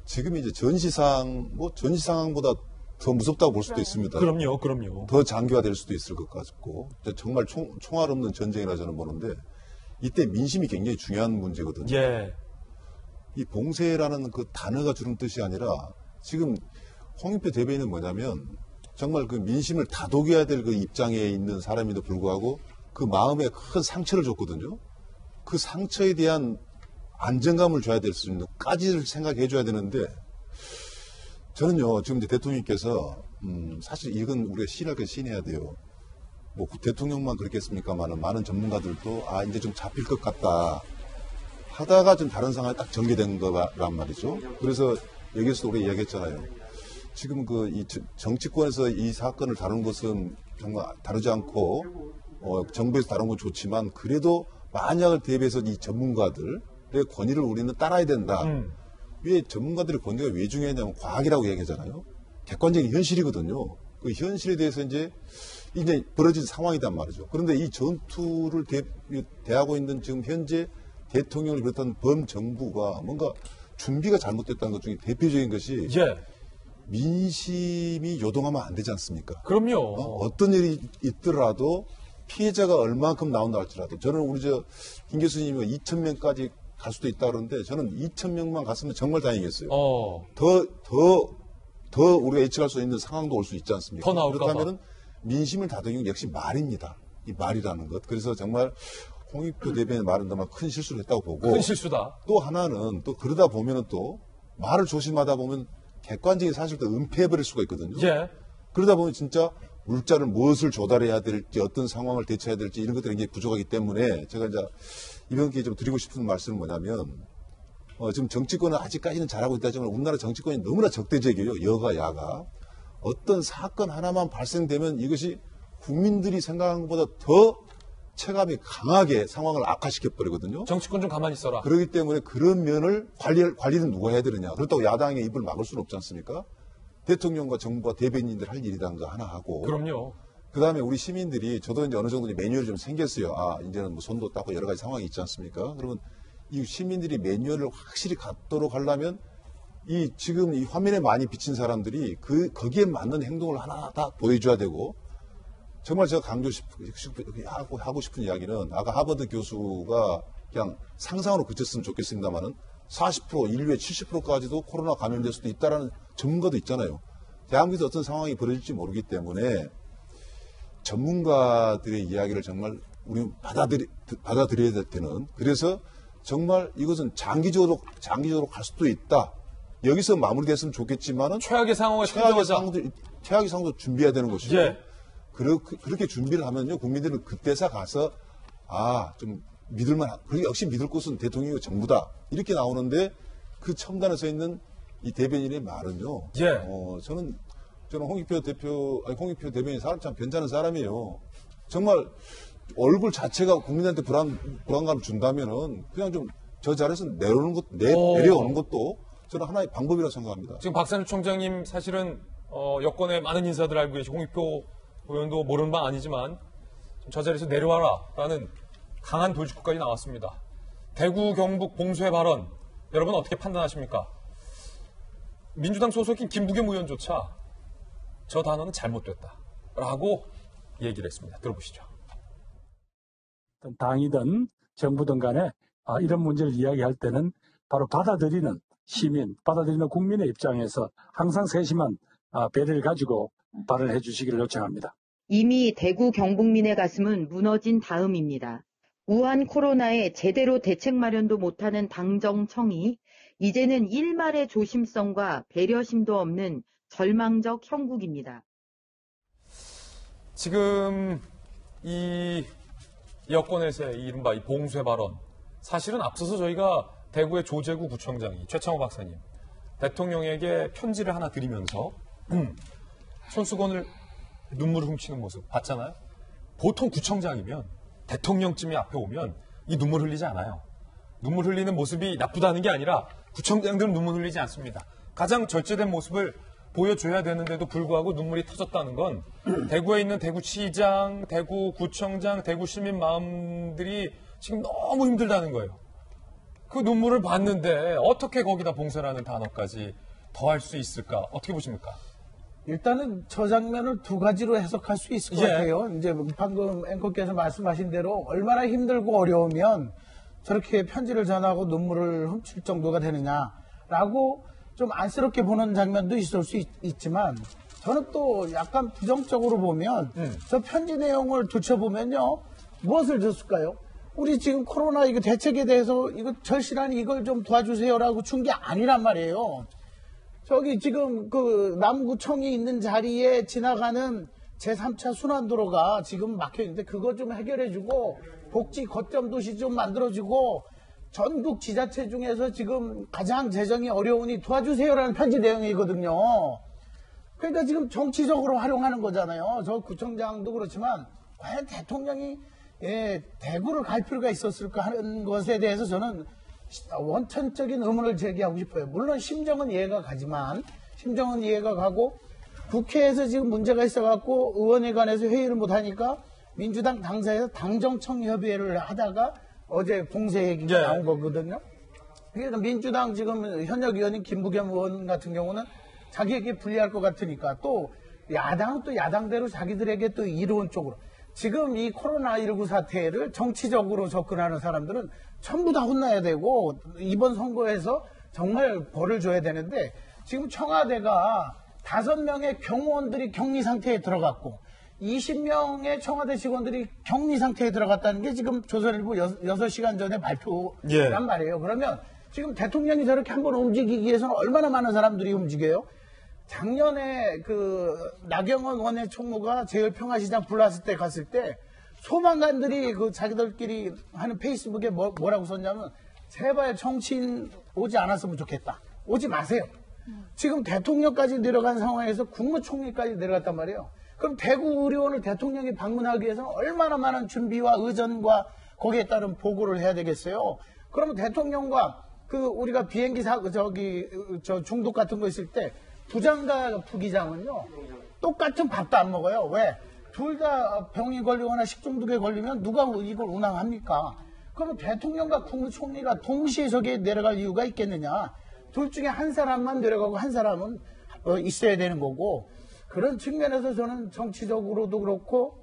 지금 이제 전시 상황보다 더 무섭다고 볼 수도 있습니다. 그럼요. 더 장기화될 수도 있을 것 같고 정말 총알 없는 전쟁이라 저는 보는데 이때 민심이 굉장히 중요한 문제거든요. 예. 이 봉쇄라는 그 단어가 주는 뜻이 아니라 지금 홍익표 대변인은 뭐냐면 정말 그 민심을 다독여야 될 그 입장에 있는 사람에도 불구하고 그 마음에 큰 상처를 줬거든요. 그 상처에 대한 안정감을 줘야 될 수 있는 까지를 생각해 줘야 되는데 저는요 지금 이제 대통령께서 사실 이건 우리가 시인할 거 시인해야 돼요. 뭐 대통령만 그렇겠습니까만은 많은 전문가들도 이제 좀 잡힐 것 같다 하다가 좀 다른 상황이 딱 전개된 거란 말이죠. 그래서 여기서도 우리가 이야기했잖아요. 지금 이 정치권에서 이 사건을 다룬 것은 정말 다루지 않고 정부에서 다룬 건 좋지만 그래도 만약을 대비해서 이 전문가들의 권위를 우리는 따라야 된다. 왜 전문가들의 권위가 왜 중요하냐면 과학이라고 얘기하잖아요. 객관적인 현실이거든요. 그 현실에 대해서 이제 벌어진 상황이란 말이죠. 그런데 이 전투를 대하고 있는 지금 현재 대통령을 비롯한 범정부가 뭔가 준비가 잘못됐다는 것 중에 대표적인 것이 민심이 요동하면 안 되지 않습니까? 그럼요. 어떤 일이 있더라도 피해자가 얼마만큼 나온다 할지라도 저는 우리 김 교수님이 2,000명까지 갈 수도 있다 그러는데 저는 2,000명만 갔으면 정말 다행이겠어요. 더 우리가 예측할 수 있는 상황도 올 수 있지 않습니까? 더 나올까 그렇다면 민심을 다독이는 역시 말입니다. 이 말이라는 것. 그래서 정말 홍익표 대변인의 말은 정말 큰 실수를 했다고 보고. 큰 실수다. 또 하나는 또 그러다 보면은 또 말을 조심하다 보면 객관적인 사실도 은폐해버릴 수가 있거든요. 예. 그러다 보면 진짜 물자를 무엇을 조달해야 될지 어떤 상황을 대처해야 될지 이런 것들이 굉장히 부족하기 때문에 제가 이제 이번 기회에 좀 드리고 싶은 말씀은 뭐냐면 지금 정치권은 아직까지는 잘하고 있다지만 우리나라 정치권이 너무나 적대적이에요. 여가 야가. 어떤 사건 하나만 발생되면 이것이 국민들이 생각한 것보다 더 체감이 강하게 상황을 악화시켜버리거든요. 정치권 좀 가만히 있어라. 그렇기 때문에 그런 면을 관리는 누가 해야 되느냐. 그렇다고 야당의 입을 막을 수는 없지 않습니까? 대통령과 정부와 대변인들 할 일이란 거 하나 하고. 그럼요. 그 다음에 우리 시민들이 저도 이제 어느 정도 매뉴얼이 좀 생겼어요. 아, 이제는 뭐 손도 닦고 여러 가지 상황이 있지 않습니까? 그러면 이 시민들이 매뉴얼을 확실히 갖도록 하려면 지금 이 화면에 많이 비친 사람들이 거기에 맞는 행동을 하나 다 보여줘야 되고, 정말 제가 하고 싶은 이야기는 아까 하버드 교수가 그냥 상상으로 그쳤으면 좋겠습니다만은 40% 인류의 70%까지도 코로나 감염될 수도 있다라는 전문가도 있잖아요. 대한민국에서 어떤 상황이 벌어질지 모르기 때문에 전문가들의 이야기를 정말 우리는 받아들여야 되는, 그래서 정말 이것은 장기적으로 갈 수도 있다. 여기서 마무리됐으면 좋겠지만은 최악의 상황을 최악의 상황도 준비해야 되는 것이죠. 예. 그렇게 준비를 하면요, 국민들은 그때서 가서 좀 믿을만한, 그리고 역시 믿을 곳은 대통령이고 정부다 이렇게 나오는데, 그 첨단에 서 있는 이 대변인의 말은요. 예. 저는 홍익표 대변인 사람 참 괜찮은 사람이에요. 정말 얼굴 자체가 국민한테 불안감을 준다면은 그냥 좀 저 자리에서 내려오는 것도 저는 하나의 방법이라고 생각합니다. 지금 박찬일 총장님 사실은 여권의 많은 인사들 알고 계시고 홍익표 의원도 모르는 바 아니지만 저 자리에서 내려와라라는 강한 돌직구까지 나왔습니다. 대구 경북 봉쇄 발언 여러분 어떻게 판단하십니까? 민주당 소속인 김부겸 의원조차 저 단어는 잘못됐다라고 얘기를 했습니다. 들어보시죠. 당이든 정부든 간에 이런 문제를 이야기할 때는 바로 받아들이는 시민, 받아들이는 국민의 입장에서 항상 세심한 배려를 가지고 발언해 주시기를 요청합니다. 이미 대구 경북민의 가슴은 무너진 다음입니다. 우한 코로나에 제대로 대책 마련도 못하는 당정청이 이제는 일말의 조심성과 배려심도 없는 절망적 형국입니다. 지금 이 여권에서의 이른바 이 봉쇄 발언, 사실은 앞서서 저희가 대구의 조재구 구청장이 최창호 박사님 대통령에게 편지를 하나 드리면서 손수건을 눈물을 훔치는 모습 봤잖아요. 보통 구청장이면 대통령쯤이 앞에 오면 이 눈물 흘리지 않아요. 눈물 흘리는 모습이 나쁘다는 게 아니라 구청장들은 눈물 흘리지 않습니다. 가장 절제된 모습을 보여줘야 되는데도 불구하고 눈물이 터졌다는 건 대구에 있는 대구시장, 대구구청장, 대구시민 마음들이 지금 너무 힘들다는 거예요. 그 눈물을 봤는데 어떻게 거기다 봉쇄라는 단어까지 더할 수 있을까? 어떻게 보십니까? 일단은 저 장면을 두 가지로 해석할 수 있을 것 같아요. 이제 방금 앵커께서 말씀하신 대로 얼마나 힘들고 어려우면 저렇게 편지를 전하고 눈물을 훔칠 정도가 되느냐라고 좀 안쓰럽게 보는 장면도 있을 수 있지만, 저는 또 약간 부정적으로 보면 저 편지 내용을 들춰보면요, 무엇을 줬을까요? 우리 지금 코로나 이거 대책에 대해서 이거 절실하니 이걸 좀 도와주세요라고 준 게 아니란 말이에요. 저기 지금 그 남구청이 있는 자리에 지나가는 제3차 순환도로가 지금 막혀있는데 그거 좀 해결해주고 복지 거점 도시 좀 만들어주고 전국 지자체 중에서 지금 가장 재정이 어려우니 도와주세요라는 편지 내용이거든요. 그러니까 지금 정치적으로 활용하는 거잖아요. 저 구청장도 그렇지만 과연 대통령이 대구를 갈 필요가 있었을까 하는 것에 대해서 저는 원천적인 의문을 제기하고 싶어요. 물론 심정은 이해가 가지만, 심정은 이해가 가고 국회에서 지금 문제가 있어갖고 의원회관에서 회의를 못하니까 민주당 당사에서 당정청 협의회를 하다가 어제 봉쇄 얘기가 나온 거거든요. 그러니까 민주당 지금 현역 의원인 김부겸 의원 같은 경우는 자기에게 불리할 것 같으니까 또 야당은 또 야당대로 자기들에게 또 이로운 쪽으로, 지금 이 코로나19 사태를 정치적으로 접근하는 사람들은 전부 다 혼나야 되고 이번 선거에서 정말 벌을 줘야 되는데, 지금 청와대가 5명의 경호원들이 격리 상태에 들어갔고 20명의 청와대 직원들이 격리 상태에 들어갔다는 게 지금 조선일보 6시간 전에 발표란 말이에요. 그러면 지금 대통령이 저렇게 한번 움직이기 위해서는 얼마나 많은 사람들이 움직여요? 작년에 그 나경원 원내 총무가 제일평화시장 불났을 때 갔을 때 소방관들이 그 자기들끼리 하는 페이스북에 뭐라고 썼냐면, 제발 정치인 오지 않았으면 좋겠다. 오지 마세요. 지금 대통령까지 내려간 상황에서 국무총리까지 내려갔단 말이에요. 그럼 대구 의료원을 대통령이 방문하기 위해서는 얼마나 많은 준비와 의전과 거기에 따른 보고를 해야 되겠어요. 그러면 대통령과 그 우리가 비행기 저 중독 같은 거 있을 때 부장과 부기장은요 똑같은 밥도 안 먹어요. 왜? 둘 다 병이 걸리거나 식중독에 걸리면 누가 이걸 운항합니까? 그럼 대통령과 국무총리가 동시에 저기에 내려갈 이유가 있겠느냐? 둘 중에 한 사람만 내려가고 한 사람은 있어야 되는 거고, 그런 측면에서 저는 정치적으로도 그렇고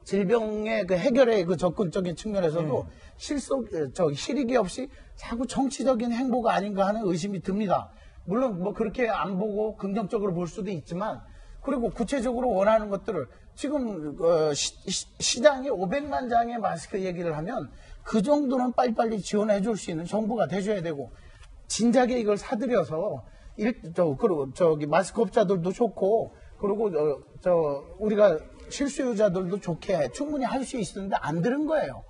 질병의 그 해결의 그 접근적인 측면에서도 실익이 없이 자꾸 정치적인 행보가 아닌가 하는 의심이 듭니다. 물론 뭐 그렇게 안 보고 긍정적으로 볼 수도 있지만, 그리고 구체적으로 원하는 것들을 지금 시장에 500만 장의 마스크 얘기를 하면 그 정도는 빨리빨리 지원해 줄 수 있는 정부가 돼줘야 되고, 진작에 이걸 사들여서 그리고 저기 마스크 업자들도 좋고, 그리고 우리가 실수요자들도 좋게 충분히 할 수 있었는데 안 들은 거예요.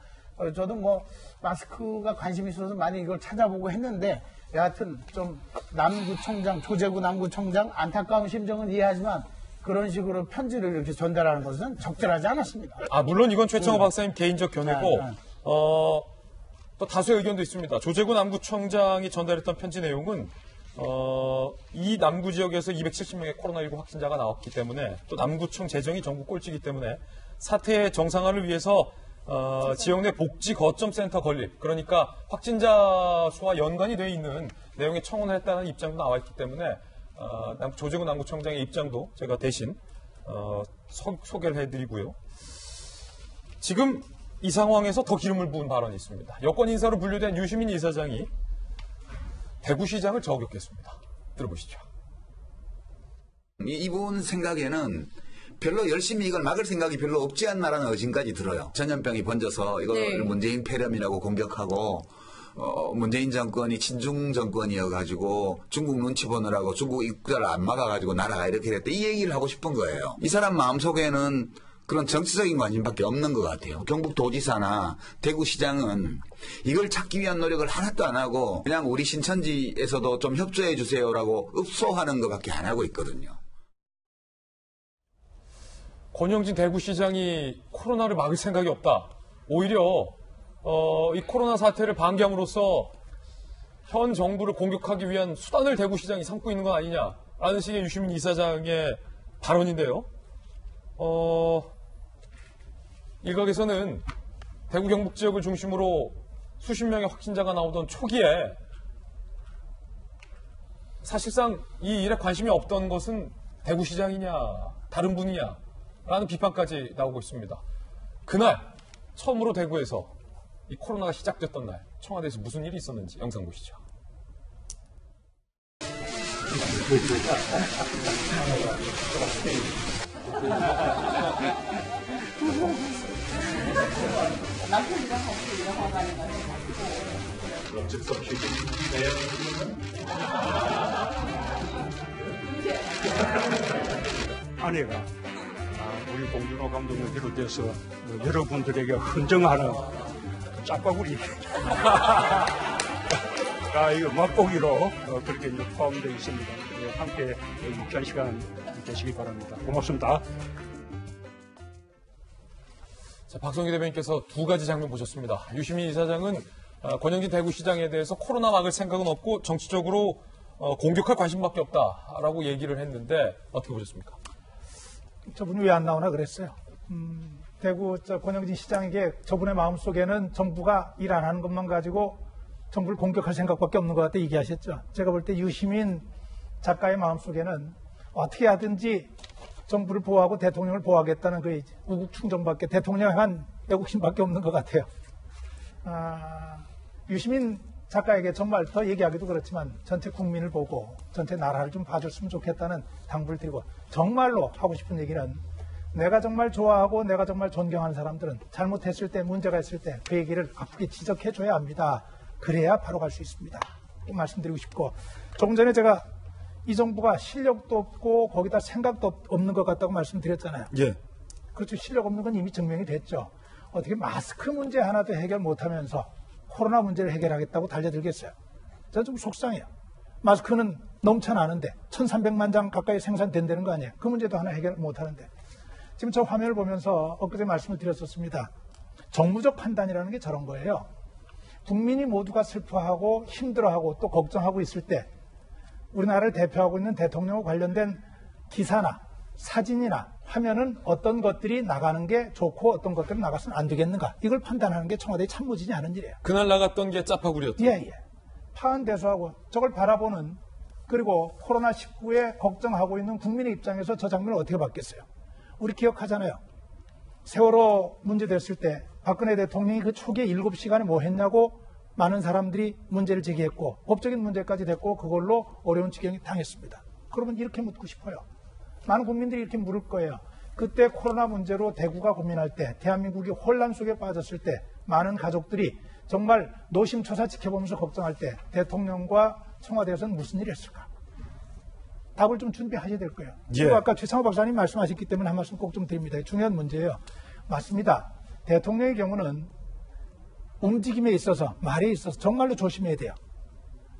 저도 뭐 마스크가 관심 있어서 많이 이걸 찾아보고 했는데, 여하튼 좀 남구청장, 조재구 남구청장 안타까운 심정은 이해하지만 그런 식으로 편지를 이렇게 전달하는 것은 적절하지 않았습니다. 물론 이건 최창호 박사님 개인적 견해고, 또 다수의 의견도 있습니다. 조재구 남구청장이 전달했던 편지 내용은 이 남구 지역에서 270명의 코로나19 확진자가 나왔기 때문에, 또 남구청 재정이 전국 꼴찌이기 때문에 사태의 정상화를 위해서 지역 내 복지 거점 센터 건립, 그러니까 확진자 수와 연관이 되어 있는 내용의 청원을 했다는 입장도 나와 있기 때문에 조재구 남구청장의 입장도 제가 대신 소개를 해드리고요. 지금 이 상황에서 더 기름을 부은 발언이 있습니다. 여권 인사로 분류된 유시민 이사장이 대구시장을 저격했습니다. 들어보시죠. 이분 생각에는 별로 열심히 이걸 막을 생각이 별로 없지 않나라는 의심까지 들어요. 전염병이 번져서 이걸 문재인 폐렴이라고 공격하고, 문재인 정권이 친중 정권이어가지고 중국 눈치 보느라고 중국 입국자를 안 막아가지고 나라가 이렇게 됐다, 이 얘기를 하고 싶은 거예요. 이 사람 마음속에는 그런 정치적인 관심밖에 없는 것 같아요. 경북도지사나 대구시장은 이걸 찾기 위한 노력을 하나도 안 하고 그냥 우리 신천지에서도 좀 협조해 주세요라고 읍소하는 것밖에 안 하고 있거든요. 권영진 대구시장이 코로나를 막을 생각이 없다. 오히려 이 코로나 사태를 방기함으로써 현 정부를 공격하기 위한 수단을 대구시장이 삼고 있는 건 아니냐라는 식의 유시민 이사장의 발언인데요. 일각에서는 대구 경북 지역을 중심으로 수십 명의 확진자가 나오던 초기에 사실상 이 일에 관심이 없던 것은 대구시장이냐 다른 분이냐 라는 비판까지 나오고 있습니다. 그날 처음으로 대구에서 이 코로나가 시작됐던 날 청와대에서 무슨 일이 있었는지 영상 보시죠. 아내가 우리 봉준호 감독을 비롯해서 여러분들에게 헌정하는 짝바구리 이거 맛보기로 그렇게 이제 포함되어 있습니다. 함께 유쾌한 시간 되시기 바랍니다. 고맙습니다. 자, 박성기 대변인께서 두 가지 장면 보셨습니다. 유시민 이사장은 권영진 대구시장에 대해서 코로나 막을 생각은 없고 정치적으로 공격할 관심밖에 없다라고 얘기를 했는데 어떻게 보셨습니까? 저분이 왜 안 나오나 그랬어요. 대구 권영진 시장에게 저분의 마음속에는 정부가 일 안 하는 것만 가지고 정부를 공격할 생각밖에 없는 것 같다 얘기하셨죠. 제가 볼 때 유시민 작가의 마음속에는 어떻게 하든지 정부를 보호하고 대통령을 보호하겠다는 그 우국 충정밖에, 대통령에 한 애국심밖에 없는 것 같아요. 유시민 작가에게 정말 더 얘기하기도 그렇지만 전체 국민을 보고 전체 나라를 좀 봐줬으면 좋겠다는 당부를 드리고, 정말로 하고 싶은 얘기는 내가 정말 좋아하고 내가 정말 존경하는 사람들은 잘못했을 때, 문제가 있을 때 그 얘기를 아프게 지적해줘야 합니다. 그래야 바로 갈 수 있습니다. 말씀드리고 싶고, 조금 전에 제가 이 정부가 실력도 없고 거기다 생각도 없는 것 같다고 말씀드렸잖아요. 예. 그렇죠. 실력 없는 건 이미 증명이 됐죠. 어떻게 마스크 문제 하나도 해결 못하면서 코로나 문제를 해결하겠다고 달려들겠어요. 저는 좀 속상해요. 마스크는 넘쳐나는데 1,300만 장 가까이 생산된다는 거 아니에요. 그 문제도 하나 해결 못하는데. 지금 저 화면을 보면서 엊그제 말씀을 드렸었습니다. 정무적 판단이라는 게 저런 거예요. 국민이 모두가 슬퍼하고 힘들어하고 또 걱정하고 있을 때 우리나라를 대표하고 있는 대통령과 관련된 기사나 사진이나 화면은 어떤 것들이 나가는 게 좋고 어떤 것들은 나가서는 안 되겠는가 이걸 판단하는 게 청와대의 참모진이 하는 일이에요. 그날 나갔던 게 짜파구리였다. 예. 파한대소하고 저걸 바라보는 그리고 코로나19에 걱정하고 있는 국민의 입장에서 저 장면을 어떻게 봤겠어요. 우리 기억하잖아요. 세월호 문제 됐을 때 박근혜 대통령이 그 초기에 7시간에 뭐 했냐고 많은 사람들이 문제를 제기했고 법적인 문제까지 됐고 그걸로 어려운 지경이 당했습니다. 그러면 이렇게 묻고 싶어요. 많은 국민들이 이렇게 물을 거예요. 그때 코로나 문제로 대구가 고민할 때 대한민국이 혼란 속에 빠졌을 때 많은 가족들이 정말 노심초사 지켜보면서 걱정할 때 대통령과 청와대에서는 무슨 일을 했을까? 답을 좀 준비하셔야 될 거예요. 그리고 아까 최상호 박사님 말씀하셨기 때문에 한 말씀 꼭 좀 드립니다. 중요한 문제예요. 맞습니다. 대통령의 경우는 움직임에 있어서 말에 있어서 정말로 조심해야 돼요.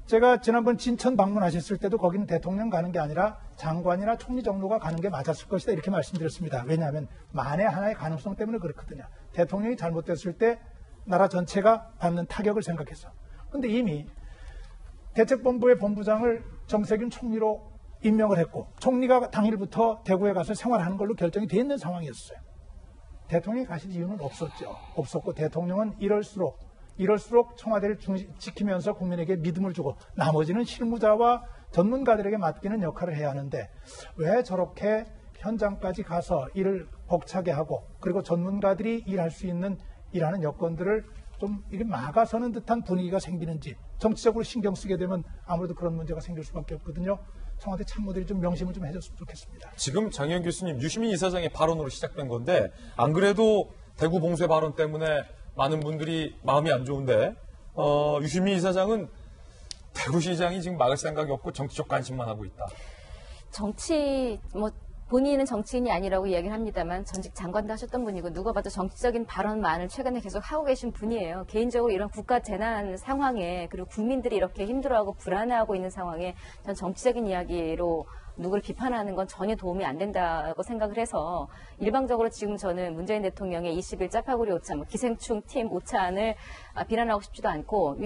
제가 지난번 진천 방문하셨을 때도 거기는 대통령 가는 게 아니라 장관이나 총리 정도가 가는 게 맞았을 것이다 이렇게 말씀드렸습니다. 왜냐하면 만에 하나의 가능성 때문에 그렇거든요. 대통령이 잘못됐을 때 나라 전체가 받는 타격을 생각해서. 그런데 이미 대책본부의 본부장을 정세균 총리로 임명을 했고 총리가 당일부터 대구에 가서 생활하는 걸로 결정이 돼 있는 상황이었어요. 대통령이 가실 이유는 없었고 대통령은 이럴수록 청와대를 지키면서 국민에게 믿음을 주고 나머지는 실무자와 전문가들에게 맡기는 역할을 해야 하는데 왜 저렇게 현장까지 가서 일을 벅차게 하고 그리고 전문가들이 일할 수 있는 일하는 여건들을 좀 이렇게 막아서는 듯한 분위기가 생기는지 정치적으로 신경 쓰게 되면 아무래도 그런 문제가 생길 수밖에 없거든요. 청와대 참모들이 좀 명심을 좀 해줬으면 좋겠습니다. 지금 장현 교수님 유시민 이사장의 발언으로 시작된 건데 안 그래도 대구 봉쇄 발언 때문에 많은 분들이 마음이 안 좋은데 유시민 이사장은 대구시장이 지금 막을 생각이 없고 정치적 관심만 하고 있다. 본인은 정치인이 아니라고 이야기를 합니다만 전직 장관도 하셨던 분이고 누가 봐도 정치적인 발언만을 최근에 계속 하고 계신 분이에요. 개인적으로 이런 국가 재난 상황에 그리고 국민들이 이렇게 힘들어하고 불안해하고 있는 상황에 전 정치적인 이야기로 누구를 비판하는 건 전혀 도움이 안 된다고 생각을 해서 일방적으로 지금 저는 문재인 대통령의 20일 짜파구리 오차, 기생충 팀 오차안을 비난하고 싶지도 않고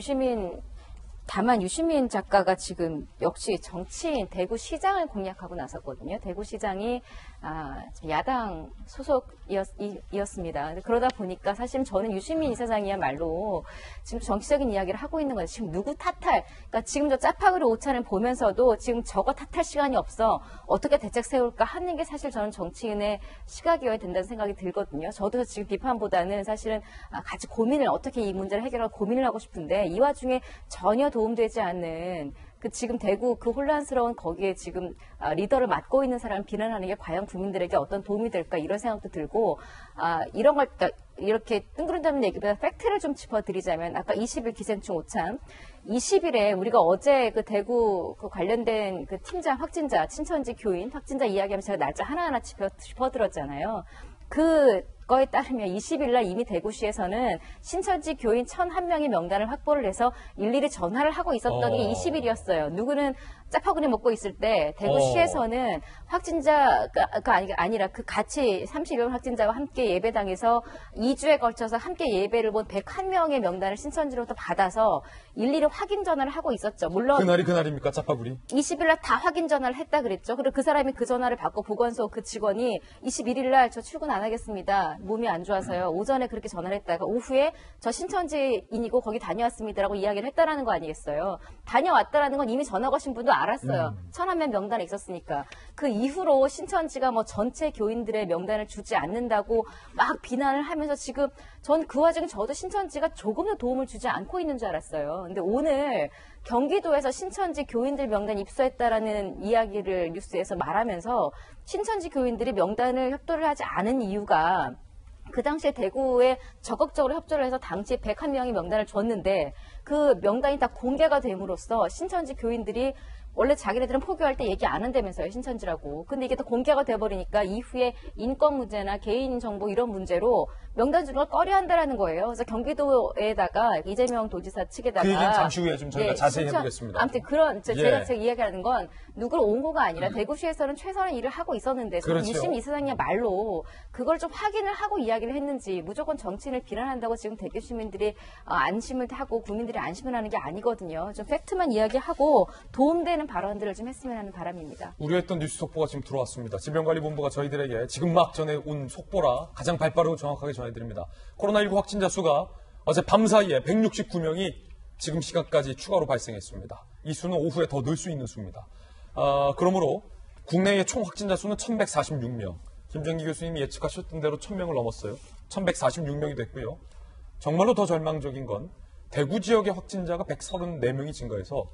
다만 유시민 작가가 지금 역시 정치인 대구시장을 공략하고 나섰거든요. 대구시장이 야당 소속이었습니다. 그러다 보니까 사실 저는 유시민 이사장이야말로 지금 정치적인 이야기를 하고 있는 거예요. 지금 누구 탓할, 그러니까 지금 저 짜파구리 오차를 보면서도 지금 저거 탓할 시간이 없어. 어떻게 대책 세울까 하는 게 사실 저는 정치인의 시각이어야 된다는 생각이 들거든요. 저도 지금 비판보다는 사실은 같이 고민을 어떻게 이 문제를 해결하고 고민을 하고 싶은데 이 와중에 전혀 도움되지 않는 지금 대구 그 혼란스러운 거기에 지금 리더를 맡고 있는 사람을 비난하는 게 과연 국민들에게 어떤 도움이 될까 이런 생각도 들고 이런 걸 이렇게 뜬구름잡는 얘기보다 팩트를 좀 짚어드리자면 아까 20일 기생충 오참 20일에 우리가 어제 그 대구 그 관련된 그 팀장 확진자 친천지 교인 확진자 이야기하면서 제가 날짜 하나하나 짚어드렸잖아요. 그거에 따르면 20일 날 이미 대구시에서는 신천지 교인 1,001명의 명단을 확보를 해서 일일이 전화를 하고 있었던 게 20일이었어요. 누구는 짜파구리 먹고 있을 때 대구시에서는 확진자가 아니라 그 같이 30명 확진자와 함께 예배당에서 2주에 걸쳐서 함께 예배를 본 101명의 명단을 신천지로부터 받아서 일일이 확인 전화를 하고 있었죠. 물론 그날이 그날입니까, 짜파구리? 20일 날 다 확인 전화를 했다 그랬죠. 그리고 그 사람이 그 전화를 받고 보건소 그 직원이 21일 날 저 출근 안 하겠습니다. 몸이 안 좋아서요. 오전에 그렇게 전화를 했다가 오후에 저 신천지인이고 거기 다녀왔습니다라고 이야기를 했다라는 거 아니겠어요. 다녀왔다라는 건 이미 전화 거신 분도 알았어요. 1,001명 명단에 있었으니까. 그 이후로 신천지가 전체 교인들의 명단을 주지 않는다고 막 비난을 하면서 지금 전 그 와중에 저도 신천지가 조금도 도움을 주지 않고 있는 줄 알았어요. 근데 오늘 경기도에서 신천지 교인들 명단 입수했다라는 이야기를 뉴스에서 말하면서 신천지 교인들이 명단을 협조를 하지 않은 이유가 그 당시에 대구에 적극적으로 협조를 해서 당시 101명이 명단을 줬는데 그 명단이 다 공개가 됨으로써 신천지 교인들이 원래 자기네들은 포교할 때 얘기 안 한다면서요, 신천지라고. 근데 이게 또 공개가 돼버리니까 이후에 인권 문제나 개인 정보 이런 문제로 명단 주는 걸 꺼려한다라는 거예요. 그래서 경기도에다가 이재명 도지사 측에다가 그 얘기는 잠시 후에 좀 저희가 자세히 해보겠습니다. 아무튼 제가 이야기하는 건 누굴 옹호가 아니라 대구시에서는 최선의 일을 하고 있었는데 그렇죠. 유심 이사장의 말로 그걸 좀 확인을 하고 이야기를 했는지 무조건 정치인을 비난한다고 지금 대구 시민들이 안심을 하고 국민들이 안심을 하는 게 아니거든요. 좀 팩트만 이야기하고 도움되는 발언들을 좀 했으면 하는 바람입니다. 우려했던 뉴스 속보가 지금 들어왔습니다. 질병관리본부가 저희들에게 지금 막 전해 온 속보라 가장 발빠르고 정확하게 전해드립니다. 코로나19 확진자 수가 어제 밤 사이에 169명이 지금 시간까지 추가로 발생했습니다. 이 수는 오후에 더 늘 수 있는 수입니다. 그러므로 국내의 총 확진자 수는 1146명. 김정기 교수님이 예측하셨던 대로 1000명을 넘었어요. 1146명이 됐고요. 정말로 더 절망적인 건 대구 지역의 확진자가 134명이 증가해서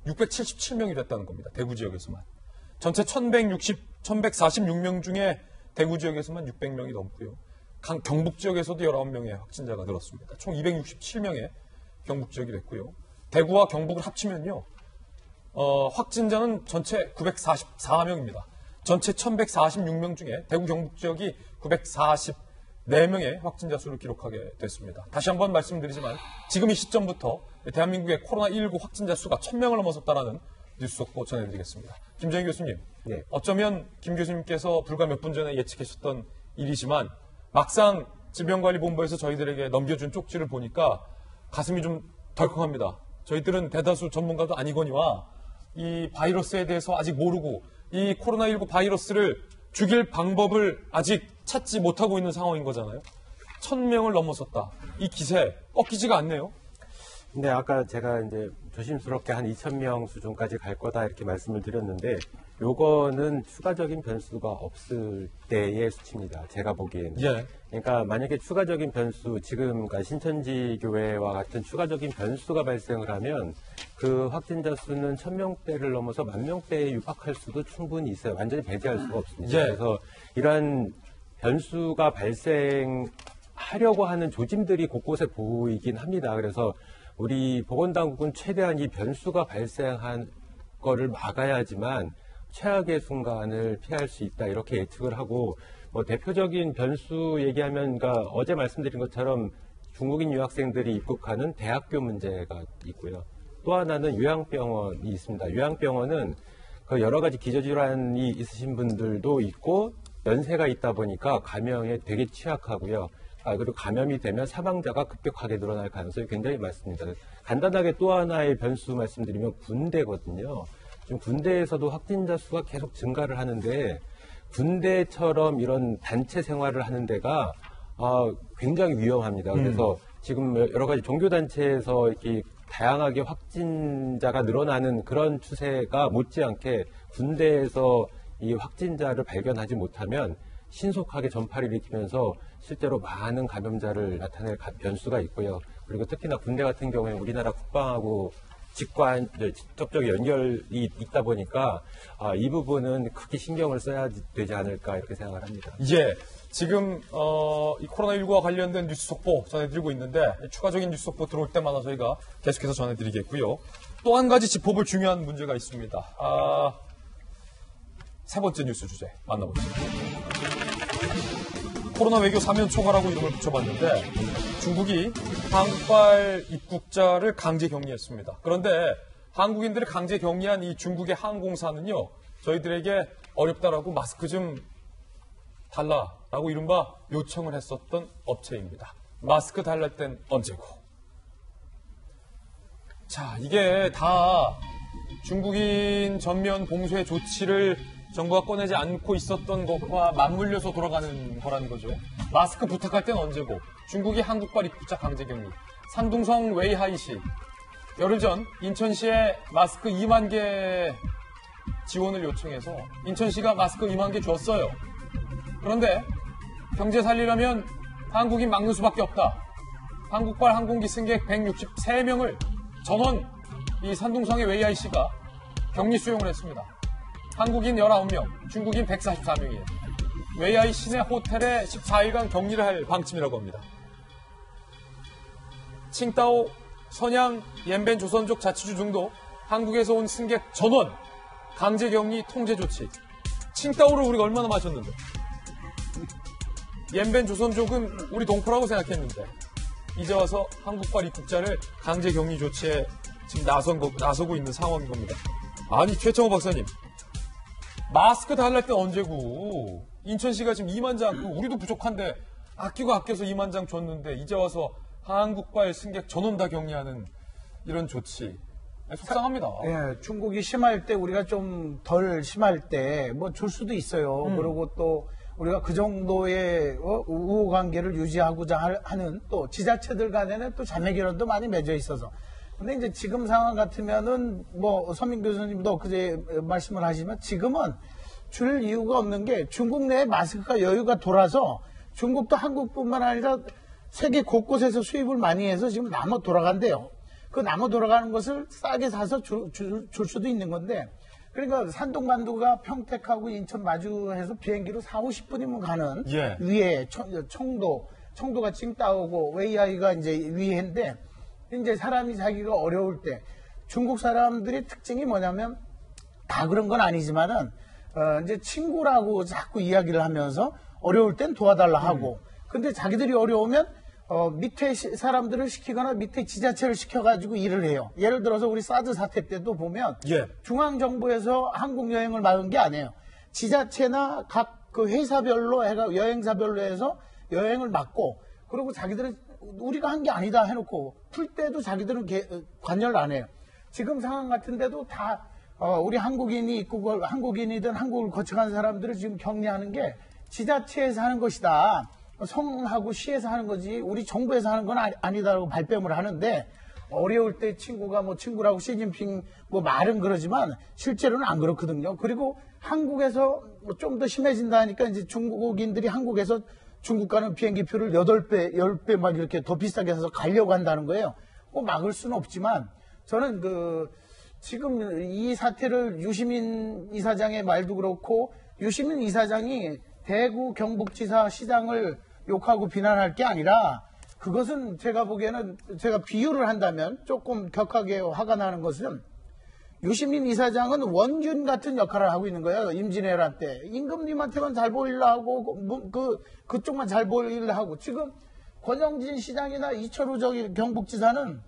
677명이 됐다는 겁니다. 대구 지역에서만. 전체 1146명 중에 대구 지역에서만 600명이 넘고요. 경북 지역에서도 19명의 확진자가 늘었습니다. 총 267명의 경북 지역이 됐고요. 대구와 경북을 합치면요. 확진자는 전체 944명입니다. 전체 1146명 중에 대구 경북 지역이 944명의 확진자 수를 기록하게 됐습니다. 다시 한번 말씀드리지만 지금 이 시점부터 대한민국의 코로나19 확진자 수가 1000명을 넘어섰다는 뉴스 속보 전해드리겠습니다. 김정희 교수님, 네. 어쩌면 김 교수님께서 불과 몇 분 전에 예측하셨던 일이지만 막상 질병관리본부에서 저희들에게 넘겨준 쪽지를 보니까 가슴이 좀 덜컹합니다. 저희들은 대다수 전문가도 아니거니와 이 바이러스에 대해서 아직 모르고 이 코로나19 바이러스를 죽일 방법을 아직 찾지 못하고 있는 상황인 거잖아요. 1000명을 넘어섰다. 이 기세 꺾이지가 않네요. 근데 아까 제가 이제 조심스럽게 한 2000명 수준까지 갈 거다 이렇게 말씀을 드렸는데 요거는 추가적인 변수가 없을 때의 수치입니다. 제가 보기에는. 예. 그러니까 만약에 추가적인 변수, 지금 그러니까 신천지 교회와 같은 추가적인 변수가 발생을 하면 그 확진자 수는 1000명대를 넘어서 10,000명대에 육박할 수도 충분히 있어요. 완전히 배제할 수가 없습니다. 예. 그래서 이러한 변수가 발생하려고 하는 조짐들이 곳곳에 보이긴 합니다. 그래서 우리 보건당국은 최대한 이 변수가 발생한 거를 막아야지만 최악의 순간을 피할 수 있다 이렇게 예측을 하고 뭐 대표적인 변수 얘기하면 그러니까 어제 말씀드린 것처럼 중국인 유학생들이 입국하는 대학교 문제가 있고요. 또 하나는 요양병원이 있습니다. 요양병원은 그 여러 가지 기저질환이 있으신 분들도 있고 연세가 있다 보니까 감염에 되게 취약하고요. 그리고 감염이 되면 사망자가 급격하게 늘어날 가능성이 굉장히 많습니다. 간단하게 또 하나의 변수 말씀드리면 군대거든요. 지금 군대에서도 확진자 수가 계속 증가를 하는데 군대처럼 이런 단체 생활을 하는 데가 굉장히 위험합니다. 그래서 지금 여러 가지 종교단체에서 이렇게 다양하게 확진자가 늘어나는 그런 추세가 못지않게 군대에서 이 확진자를 발견하지 못하면 신속하게 전파를 일으키면서 실제로 많은 감염자를 나타낼 변수가 있고요. 그리고 특히나 군대 같은 경우에 우리나라 국방하고 직접적 연결이 있다 보니까 이 부분은 크게 신경을 써야 되지 않을까 이렇게 생각을 합니다. 예, 지금 이 코로나19와 관련된 뉴스 속보 전해드리고 있는데 추가적인 뉴스 속보 들어올 때마다 저희가 계속해서 전해드리겠고요. 또 한 가지 짚어볼 중요한 문제가 있습니다. 세 번째 뉴스 주제 만나보시죠. 코로나 외교 사면 초과라고 이름을 붙여봤는데 중국이 한국발 입국자를 강제 격리했습니다. 그런데 한국인들을 강제 격리한 이 중국의 항공사는요, 저희들에게 어렵다라고 마스크 좀 달라라고 이른바 요청을 했었던 업체입니다. 마스크 달랄 땐 언제고. 자, 이게 다 중국인 전면 봉쇄 조치를 정부가 꺼내지 않고 있었던 것과 맞물려서 돌아가는 거라는 거죠. 마스크 부탁할 땐 언제고. 중국이 한국발 입국자 강제격리. 산둥성 웨이하이시. 열흘 전 인천시에 마스크 2만 개 지원을 요청해서 인천시가 마스크 2만 개 줬어요. 그런데 경제 살리려면 한국인 막는 수밖에 없다. 한국발 항공기 승객 163명을 전원 이 산둥성의 웨이하이시가 격리 수용을 했습니다. 한국인 19명, 중국인 144명이에요. 웨이하이 시내 호텔에 14일간 격리를 할 방침이라고 합니다. 칭따오, 선양, 옌벤 조선족 자치주 등도 한국에서 온 승객 전원 강제격리 통제 조치. 칭따오를 우리가 얼마나 마셨는데. 옌벤 조선족은 우리 동포라고 생각했는데 이제 와서 한국발 입국자를 강제격리 조치에 지금 나서고 있는 상황인 겁니다. 아니 최청호 박사님, 마스크 달랄 때 언제고. 인천시가 지금 2만 장, 우리도 부족한데 아끼고 아껴서 2만 장 줬는데 이제 와서 한국발 승객 전원 다 격리하는 이런 조치. 속상합니다. 예, 중국이 심할 때 우리가 좀 덜 심할 때 뭐 줄 수도 있어요. 그리고 또 우리가 그 정도의 우호 관계를 유지하고자 하는 또 지자체들 간에는 또 자매 결연도 많이 맺어 있어서. 근데 이제 지금 상황 같으면은 뭐 서민 교수님도 그제 말씀을 하시지만 지금은 줄 이유가 없는 게 중국 내에 마스크가 여유가 돌아서 중국도 한국뿐만 아니라 세계 곳곳에서 수입을 많이 해서 지금 남아 돌아간대요. 그 남아 돌아가는 것을 싸게 사서 줄 수도 있는 건데 그러니까 산동만두가 평택하고 인천 마주해서 비행기로 40-50분이면 가는 예. 위에 청도가 칭따오고 웨이하이가 이제 위에인데 이제 사람이 자기가 어려울 때 중국 사람들의 특징이 뭐냐면 다 그런 건 아니지만은 이제 친구라고 자꾸 이야기를 하면서 어려울 땐 도와달라 하고 근데 자기들이 어려우면 밑에 사람들을 시키거나 밑에 지자체를 시켜가지고 일을 해요. 예를 들어서 우리 사드 사태 때도 보면 예. 중앙정부에서 한국 여행을 막은 게 아니에요. 지자체나 각 그 회사별로 여행사별로 해서 여행을 막고 그리고 자기들은 우리가 한 게 아니다 해놓고 풀 때도 자기들은 관여를 안 해요. 지금 상황 같은데도 다 우리 한국인이 있고 한국인이든 한국을 거쳐간 사람들을 지금 격리하는 게 지자체에서 하는 것이다. 성하고 시에서 하는 거지 우리 정부에서 하는 건 아니다라고 발뺌을 하는데 어려울 때 친구가 뭐 친구라고 시진핑 뭐 말은 그러지만 실제로는 안 그렇거든요. 그리고 한국에서 좀 더 심해진다 하니까 이제 중국인들이 한국에서 중국 가는 비행기 표를 8배, 10배 막 이렇게 더 비싸게 해서 가려고 한다는 거예요. 뭐 막을 수는 없지만 저는 지금 이 사태를 유시민 이사장의 말도 그렇고 유시민 이사장이 대구 경북지사 시장을 욕하고 비난할 게 아니라 그것은 제가 보기에는 제가 비유를 한다면 조금 격하게 화가 나는 것은 유시민 이사장은 원균 같은 역할을 하고 있는 거예요. 임진왜란 때. 임금님한테만 잘 보이려고 하고 그쪽만 잘 보이려 하고 지금 권영진 시장이나 이철우 경북지사는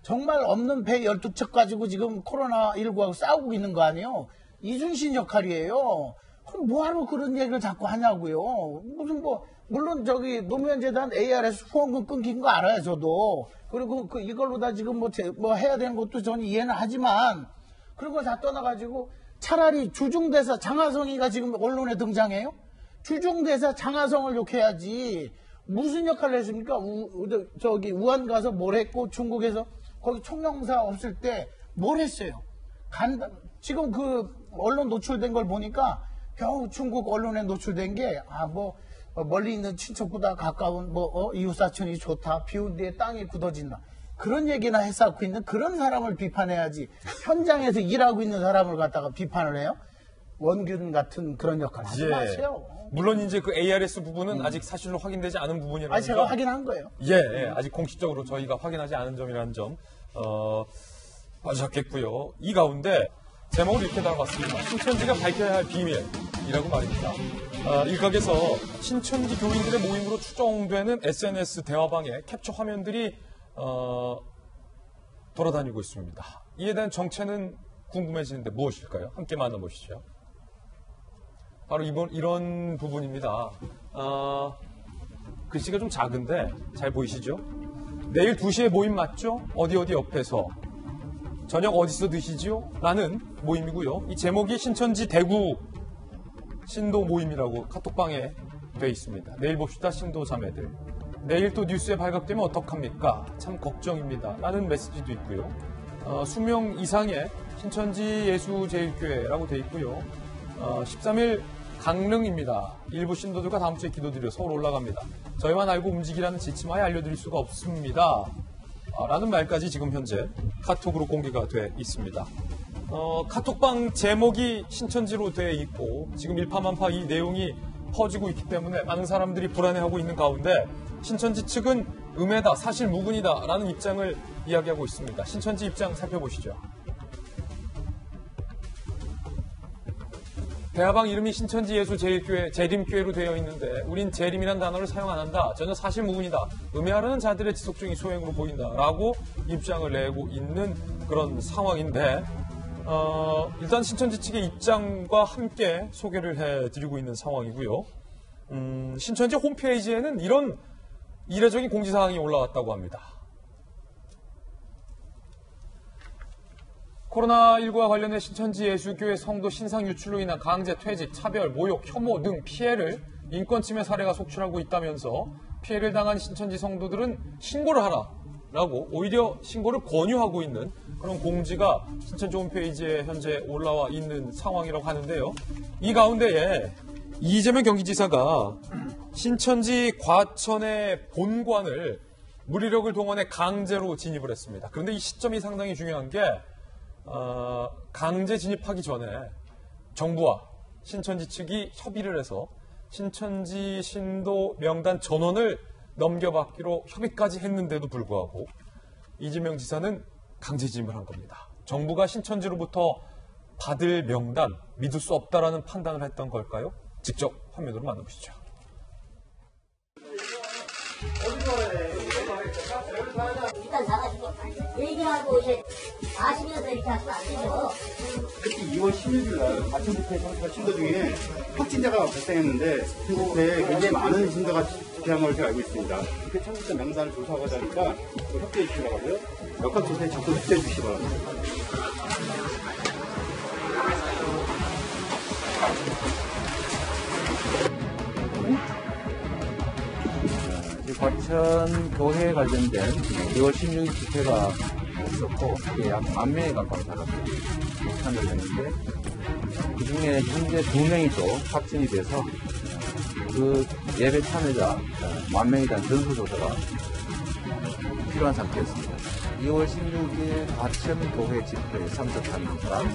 정말 없는 배 12척 가지고 지금 코로나19하고 싸우고 있는 거 아니에요. 이순신 역할이에요. 그럼 뭐하러 그런 얘기를 자꾸 하냐고요. 무슨 물론 노무현재단 ARS 후원금 끊긴 거 알아요, 저도. 그리고 이걸로 다 지금 뭐 해야 되는 것도 저는 이해는 하지만, 그런 거 다 떠나가지고 차라리 주중대사 장하성이가 지금 언론에 등장해요? 주중대사 장하성을 욕해야지. 무슨 역할을 했습니까? 우한 가서 뭘 했고, 중국에서 거기 총영사 없을 때 뭘 했어요? 지금 언론 노출된 걸 보니까 겨우 중국 언론에 노출된 게, 멀리 있는 친척보다 가까운 이웃사촌이 좋다. 비운 뒤에 땅이 굳어진다. 그런 얘기나 해싸고 있는 그런 사람을 비판해야지. 현장에서 일하고 있는 사람을 갖다가 비판을 해요? 원균 같은 그런 역할 하지 마세요. 물론 이제 그 ARS 부분은 아직 사실로 확인되지 않은 부분이라는 제가 확인한 거예요. 아직 공식적으로 저희가 확인하지 않은 점이라는 점 봐주셨겠고요. 이 가운데 제목을 이렇게 달아봤습니다. 신천지가 밝혀야 할 비밀이라고 말입니다. 일각에서 신천지 교인들의 모임으로 추정되는 SNS 대화방에 캡처 화면들이 돌아다니고 있습니다. 이에 대한 정체는 궁금해지는데 무엇일까요? 함께 만나보시죠. 바로 이런 부분입니다. 글씨가 좀 작은데 잘 보이시죠? 내일 2시에 모임 맞죠? 어디 옆에서. 저녁 어디서 드시죠? 라는 모임이고요. 이 제목이 신천지 대구 신도 모임이라고 카톡방에 돼 있습니다. 내일 봅시다 신도 자매들. 내일 또 뉴스에 발각되면 어떡합니까? 참 걱정입니다. 라는 메시지도 있고요. 수명 이상의 신천지 예수제일교회라고 돼 있고요. 13일 강릉입니다. 일부 신도들과 다음 주에 기도드려 서울 올라갑니다. 저희만 알고 움직이라는 지침하에 알려드릴 수가 없습니다. 라는 말까지 지금 현재 카톡으로 공개가 돼 있습니다. 카톡방 제목이 신천지로 돼 있고 지금 일파만파 이 내용이 퍼지고 있기 때문에 많은 사람들이 불안해하고 있는 가운데 신천지 측은 음해다, 사실 무근이다 라는 입장을 이야기하고 있습니다. 신천지 입장 살펴보시죠. 대화방 이름이 신천지 예수제일교회 재림교회로 되어 있는데 우린 재림이란 단어를 사용 안 한다. 전혀 사실무근이다. 음해하려는 자들의 지속적인 소행으로 보인다. 라고 입장을 내고 있는 그런 상황인데 일단 신천지 측의 입장과 함께 소개를 해드리고 있는 상황이고요. 신천지 홈페이지에는 이런 이례적인 공지사항이 올라왔다고 합니다. 코로나19와 관련해 신천지 예수교회 성도 신상 유출로 인한 강제 퇴직, 차별, 모욕, 혐오 등 피해를 인권침해 사례가 속출하고 있다면서 피해를 당한 신천지 성도들은 신고를 하라라고 오히려 신고를 권유하고 있는 그런 공지가 신천지 홈페이지에 현재 올라와 있는 상황이라고 하는데요. 이 가운데에 이재명 경기지사가 신천지 과천의 본관을 무리력을 동원해 강제로 진입을 했습니다. 그런데 이 시점이 상당히 중요한 게 강제 진입하기 전에 정부와 신천지 측이 협의를 해서 신천지 신도 명단 전원을 넘겨받기로 협의까지 했는데도 불구하고 이재명 지사는 강제 진입을 한 겁니다. 정부가 신천지로부터 받을 명단 믿을 수 없다라는 판단을 했던 걸까요? 직접 화면으로 만나보시죠. 일단 나가지고 얘기하고 이제 아시면서 이렇게 하시면 안 되죠. 특히 2월 16일 날 과천 집회 참석한 신도 중에 확진자가 발생했는데 그곳에 굉장히 많은 신도가 집회한 걸로 제가 알고 있습니다. 집회 참석자 명단을 조사하고자 하니까 협조해 주시라고 하고요. 역학 조사에 적극 협조해 주시기 바랍니다. 과천 교회에 관련된 2월 16일 집회가 있었고, 약 10,000명에 가까운 사람들이 참여를 했는데, 그 중에 현재 2명이 또 확진이 돼서 그 예배 참여자 10,000명에 대한 전수조사가 필요한 상태였습니다. 2월 16일 과천 교회 집회에 참석한 사람,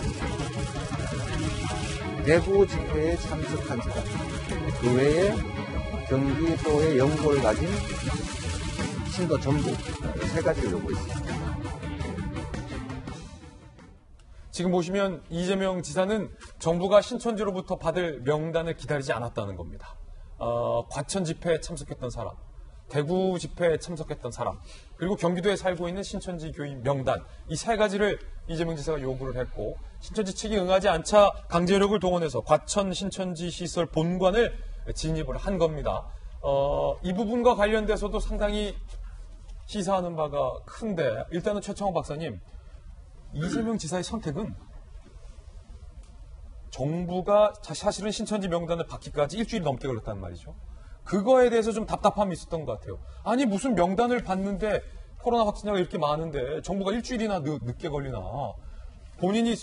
대구 집회에 참석한 사람, 그 외에 경기도의 연고를 가진 신도 전부 3가지를 요구했습니다. 지금 보시면 이재명 지사는 정부가 신천지로부터 받을 명단을 기다리지 않았다는 겁니다. 과천 집회에 참석했던 사람, 대구 집회에 참석했던 사람, 그리고 경기도에 살고 있는 신천지 교인 명단, 이 3가지를 이재명 지사가 요구를 했고, 신천지 측이 응하지 않자 강제력을 동원해서 과천 신천지 시설 본관을 진입을 한 겁니다. 이 부분과 관련돼서도 상당히 시사하는 바가 큰데, 일단은 최청호 박사님, 이재명 지사의 선택은 정부가 사실은 신천지 명단을 받기까지 일주일 넘게 걸렸단 말이죠. 그거에 대해서 좀 답답함이 있었던 것 같아요. 아니 무슨 명단을 받는데 코로나 확진자가 이렇게 많은데 정부가 일주일이나 늦게 걸리나. 본인이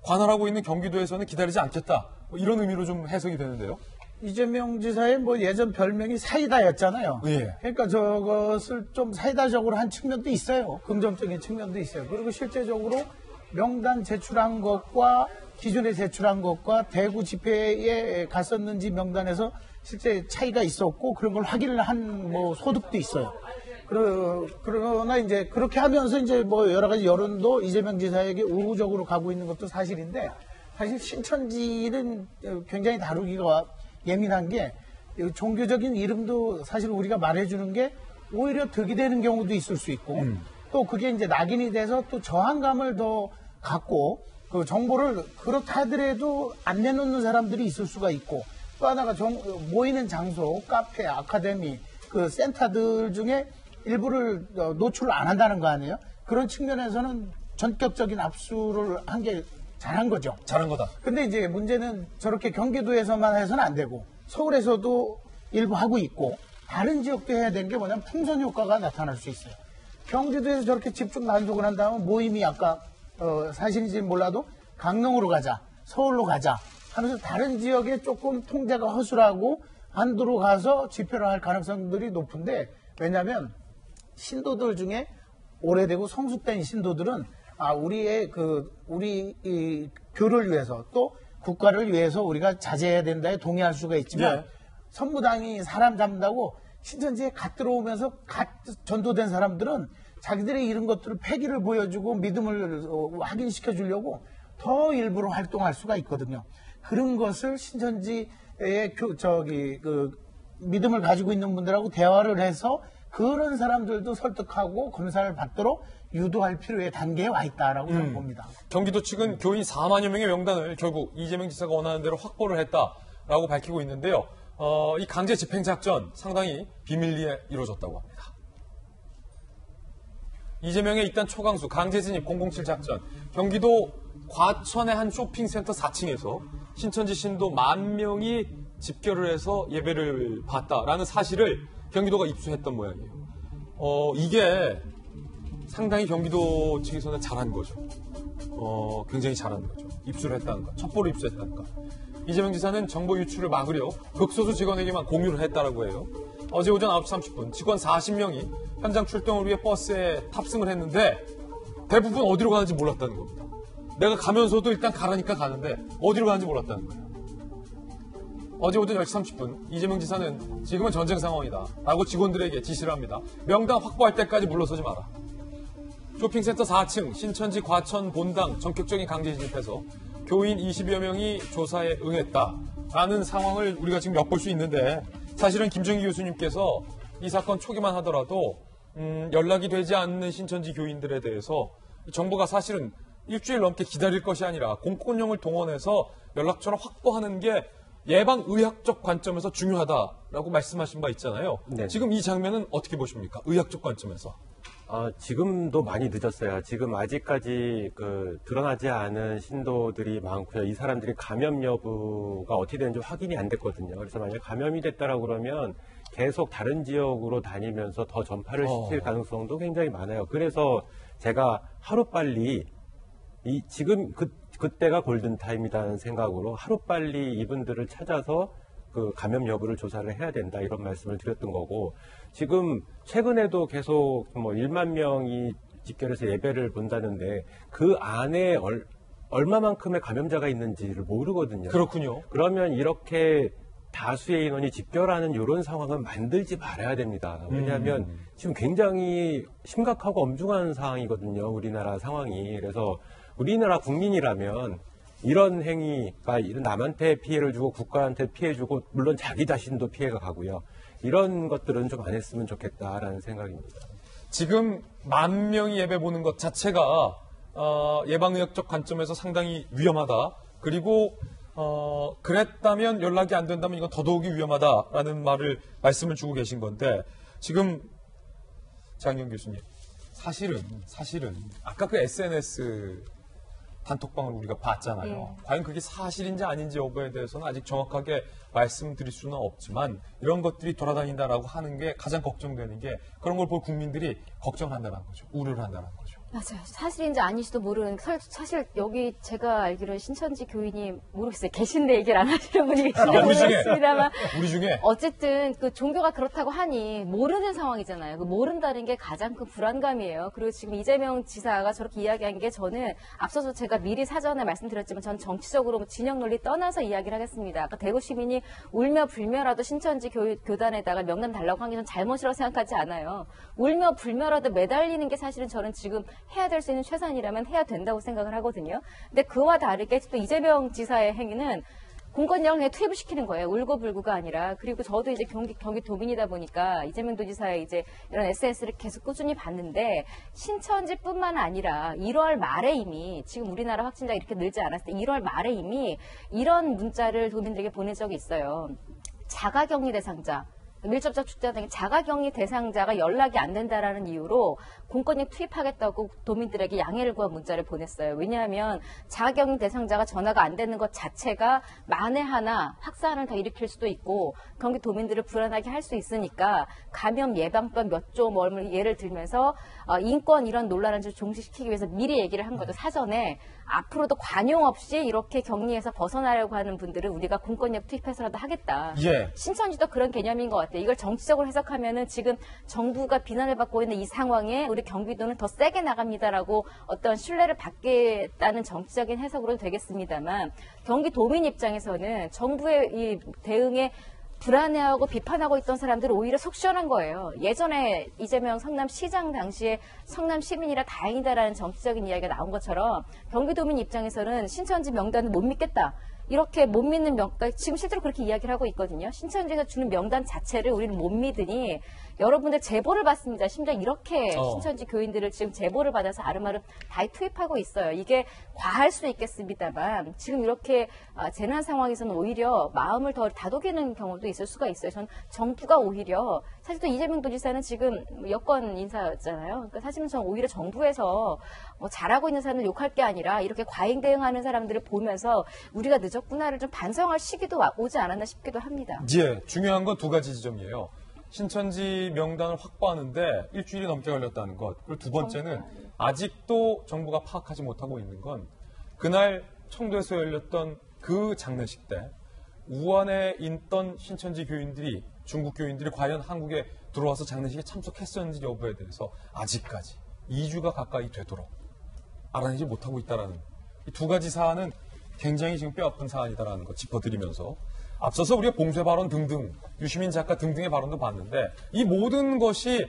관할하고 있는 경기도에서는 기다리지 않겠다. 이런 의미로 좀 해석이 되는데요. 이재명 지사의 뭐 예전 별명이 사이다였잖아요. 예. 그러니까 저것을 좀 사이다적으로 한 측면도 있어요. 긍정적인 측면도 있어요. 그리고 실제적으로 명단 제출한 것과 기존에 제출한 것과 대구 집회에 갔었는지 명단에서 실제 차이가 있었고 그런 걸 확인을 한 뭐 소득도 있어요. 그러나 이제 그렇게 하면서 이제 뭐 여러 가지 여론도 이재명 지사에게 우호적으로 가고 있는 것도 사실인데, 사실 신천지는 굉장히 다루기가 예민한 게 종교적인 이름도 사실 우리가 말해주는 게 오히려 득이 되는 경우도 있을 수 있고 또 그게 이제 낙인이 돼서 또 저항감을 더 갖고 그 정보를 그렇다 하더라도 안 내놓는 사람들이 있을 수가 있고, 또 하나가 모이는 장소, 카페, 아카데미, 그 센터들 중에 일부를 노출을 안 한다는 거 아니에요? 그런 측면에서는 전격적인 압수를 한 게 잘한 거죠. 잘한 거다. 근데 이제 문제는 저렇게 경기도에서만 해서는 안 되고 서울에서도 일부 하고 있고 다른 지역도 해야 되는 게 뭐냐면 풍선 효과가 나타날 수 있어요. 경기도에서 저렇게 집중 단속을 한다면 모임이 아까 사실인지 몰라도 강릉으로 가자, 서울로 가자 하면서 다른 지역에 조금 통제가 허술하고 안 들어가서 집회를 할 가능성들이 높은데, 왜냐하면 신도들 중에 오래되고 성숙된 신도들은 우리 이 교를 위해서 또 국가를 위해서 우리가 자제해야 된다에 동의할 수가 있지만 선무당이 사람 잡는다고 신천지에 갓 들어오면서 갓 전도된 사람들은 자기들의 이런 것들을 패기를 보여주고 믿음을 확인시켜 주려고 더 일부러 활동할 수가 있거든요. 그런 것을 신천지의 믿음을 가지고 있는 분들하고 대화를 해서 그런 사람들도 설득하고 검사를 받도록 유도할 필요의 단계에 와 있다라고 저는 봅니다. 경기도 측은 교인 4만여 명의 명단을 결국 이재명 지사가 원하는 대로 확보를 했다라고 밝히고 있는데요. 이 강제 집행 작전 상당히 비밀리에 이루어졌다고 합니다. 이재명의 일단 초강수 강제 진입 007 작전. 경기도 과천의 한 쇼핑센터 4층에서 신천지 신도 10,000명이 집결을 해서 예배를 봤다라는 사실을 경기도가 입수했던 모양이에요. 이게 상당히 경기도 측에서는 잘한 거죠. 굉장히 잘한 거죠. 입수를 했다는 거. 첩보를 입수했다는 거. 이재명 지사는 정보 유출을 막으려 극소수 직원에게만 공유를 했다라고 해요. 어제 오전 9시 30분 직원 40명이 현장 출동을 위해 버스에 탑승을 했는데 대부분 어디로 가는지 몰랐다는 겁니다. 내가 가면서도 일단 가라니까 가는데 어디로 가는지 몰랐다는 거예요. 어제 오전 10시 30분 이재명 지사는 지금은 전쟁 상황이다 라고 직원들에게 지시를 합니다. 명단 확보할 때까지 물러서지 마라. 쇼핑센터 4층 신천지 과천 본당 전격적인 강제 진입해서 교인 20여 명이 조사에 응했다라는 상황을 우리가 지금 엿볼 수 있는데 사실은 김정기 교수님께서 이 사건 초기만 하더라도 연락이 되지 않는 신천지 교인들에 대해서 정부가 사실은 일주일 넘게 기다릴 것이 아니라 공권력을 동원해서 연락처를 확보하는 게 예방의학적 관점에서 중요하다라고 말씀하신 바 있잖아요. 네. 지금 이 장면은 어떻게 보십니까? 의학적 관점에서. 지금도 많이 늦었어요. 지금 아직까지 드러나지 않은 신도들이 많고요. 이 사람들이 감염 여부가 어떻게 되는지 확인이 안 됐거든요. 그래서 만약 감염이 됐다라고 그러면 계속 다른 지역으로 다니면서 더 전파를 시킬 가능성도 굉장히 많아요. 그래서 제가 하루빨리 지금 그때가 골든타임이라는 생각으로 하루빨리 이분들을 찾아서 그 감염 여부를 조사를 해야 된다 이런 말씀을 드렸던 거고 지금 최근에도 계속 1만 명이 집결해서 예배를 본다는데 그 안에 얼마만큼의 감염자가 있는지를 모르거든요. 그렇군요. 그러면 이렇게 다수의 인원이 집결하는 이런 상황은 만들지 말아야 됩니다. 왜냐하면 지금 굉장히 심각하고 엄중한 상황이거든요. 우리나라 상황이. 그래서 우리나라 국민이라면 이런 행위가 남한테 피해를 주고 국가한테 피해 주고 물론 자기 자신도 피해가 가고요. 이런 것들은 좀 안 했으면 좋겠다라는 생각입니다. 지금 10,000명이 예배 보는 것 자체가 예방의학적 관점에서 상당히 위험하다. 그리고 그랬다면 연락이 안 된다면 이건 더더욱이 위험하다라는 말씀을 주고 계신 건데 지금 장영 교수님 사실은 아까 그 SNS 단톡방을 우리가 봤잖아요. 과연 그게 사실인지 아닌지 여부에 대해서는 아직 정확하게 말씀드릴 수는 없지만 이런 것들이 돌아다닌다라고 하는 게 가장 걱정되는 게 그런 걸 볼 국민들이 걱정한다는 거죠. 우려를 한다는 거죠. 맞아요. 사실인지 아닌지도 모르는 사실 여기 제가 알기로는 신천지 교인이 모르겠어요. 계신데 얘기를 안 하시는 분이 계신지 모르겠습니다만 우리 중에 어쨌든 그 종교가 그렇다고 하니 모르는 상황이잖아요. 그 모른다는 게 가장 큰 불안감이에요. 그리고 지금 이재명 지사가 저렇게 이야기한 게 저는 앞서서 제가 미리 사전에 말씀드렸지만 전 정치적으로 진영 논리 떠나서 이야기를 하겠습니다. 아까 대구 시민이 울며 불며라도 신천지 교단에다가 명단 달라고 한 게 전 잘못이라고 생각하지 않아요. 울며 불며라도 매달리는 게 사실은 저는 지금 해야 될 수 있는 최선이라면 해야 된다고 생각을 하거든요. 근데 그와 다르게 또 이재명 지사의 행위는 공권력을 그냥 투입을 시키는 거예요. 울고불고가 아니라. 그리고 저도 이제 경기 도민이다 보니까 이재명 도지사의 이제 이런 SNS를 계속 꾸준히 봤는데 신천지뿐만 아니라 1월 말에 이미 지금 우리나라 확진자가 이렇게 늘지 않았을 때 1월 말에 이미 이런 문자를 도민들에게 보낸 적이 있어요. 자가격리 대상자. 밀접적 축자 등의 자가격리 대상자가 연락이 안 된다라는 이유로 공권력 투입하겠다고 도민들에게 양해를 구한 문자를 보냈어요. 왜냐하면 자가격리 대상자가 전화가 안 되는 것 자체가 만에 하나 확산을 더 일으킬 수도 있고 경기 도민들을 불안하게 할 수 있으니까 감염 예방법 몇 조 뭘 예를 들면서 인권 이런 논란을 좀 종식시키기 위해서 미리 얘기를 한 거죠. 사전에 앞으로도 관용 없이 이렇게 격리에서 벗어나려고 하는 분들은 우리가 공권력 투입해서라도 하겠다. 예. 신천지도 그런 개념인 것 같아요. 이걸 정치적으로 해석하면은 지금 정부가 비난을 받고 있는 이 상황에 우리 경기도는 더 세게 나갑니다라고 어떤 신뢰를 받겠다는 정치적인 해석으로 되겠습니다만 경기도민 입장에서는 정부의 이 대응에 불안해하고 비판하고 있던 사람들은 오히려 속 시원한 거예요. 예전에 이재명 성남시장 당시에 성남 시민이라 다행이다라는 정치적인 이야기가 나온 것처럼 경기도민 입장에서는 신천지 명단을 못 믿겠다. 이렇게 못 믿는 명단, 지금 실제로 그렇게 이야기를 하고 있거든요. 신천지에서 주는 명단 자체를 우리는 못 믿으니 여러분들 제보를 받습니다. 심지어 이렇게 신천지 교인들을 지금 제보를 받아서 아름아름 다 투입하고 있어요. 이게 과할 수 있겠습니다만 지금 이렇게 재난 상황에서는 오히려 마음을 더 다독이는 경우도 있을 수가 있어요. 전 정부가 오히려 사실 또 이재명 도지사는 지금 여권 인사였잖아요. 그러니까 사실은 전 오히려 정부에서 뭐 잘하고 있는 사람을 욕할 게 아니라 이렇게 과잉 대응하는 사람들을 보면서 우리가 늦었구나를 좀 반성할 시기도 오지 않았나 싶기도 합니다. 예, 중요한 건 두 가지 지점이에요. 신천지 명단을 확보하는데 일주일이 넘게 걸렸다는 것. 그리고 두 번째는 아직도 정부가 파악하지 못하고 있는 건 그날 청도에서 열렸던 그 장례식 때 우한에 있던 신천지 교인들이 중국 교인들이 과연 한국에 들어와서 장례식에 참석했었는지 여부에 대해서 아직까지 2주가 가까이 되도록 알아내지 못하고 있다는 이 두 가지 사안은 굉장히 지금 뼈아픈 사안이다라는 거 짚어드리면서 앞서서 우리가 봉쇄 발언 등등 유시민 작가 등등의 발언도 봤는데 이 모든 것이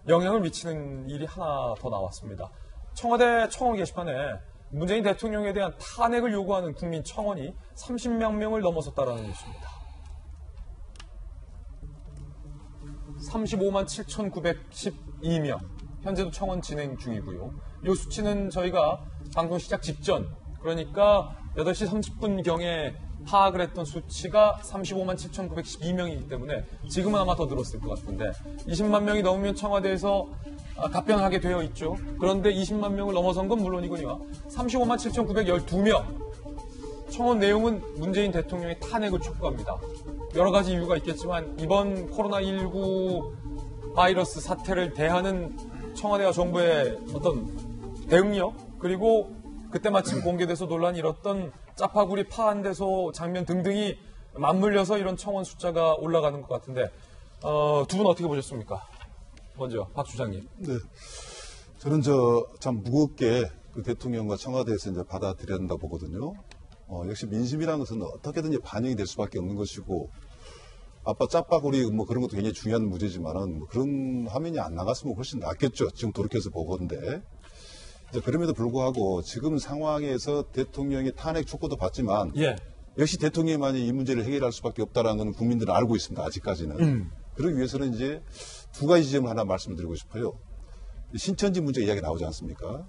영향을 미치는 일이 하나 더 나왔습니다. 청와대 청원 게시판에 문재인 대통령에 대한 탄핵을 요구하는 국민 청원이 30만 명을 넘어섰다는 뉴스입니다. 35만 7,912명. 현재도 청원 진행 중이고요. 이 수치는 저희가 방송 시작 직전, 그러니까 8시 30분경에 파악을 했던 수치가 35만 7,912명이기 때문에 지금은 아마 더 늘었을 것 같은데 20만 명이 넘으면 청와대에서 답변하게 되어 있죠. 그런데 20만 명을 넘어선 건 물론이거니와 35만 7,912명. 청원 내용은 문재인 대통령의 탄핵을 촉구합니다. 여러 가지 이유가 있겠지만 이번 코로나19 바이러스 사태를 대하는 청와대와 정부의 어떤 대응력, 그리고 그때 마침 공개돼서 논란이 일었던 짜파구리 파한대소 장면 등등이 맞물려서 이런 청원 숫자가 올라가는 것 같은데 두 분 어떻게 보셨습니까? 먼저 박 주장님. 네, 저는 참 무겁게 그 대통령과 청와대에서 이제 받아들여야 한다 보거든요. 역시 민심이라는 것은 어떻게든지 반영이 될 수밖에 없는 것이고, 아빠 짜파구리 뭐 그런 것도 굉장히 중요한 문제지만은 뭐 그런 화면이 안 나갔으면 훨씬 낫겠죠. 지금 돌이켜서 보건데. 그럼에도 불구하고 지금 상황에서 대통령이 탄핵 촉구도 받지만 역시 대통령만이 이 문제를 해결할 수밖에 없다는 건 국민들은 알고 있습니다. 아직까지는. 그러기 위해서는 이제 두 가지 지점을 하나 말씀드리고 싶어요. 신천지 문제 이야기 나오지 않습니까?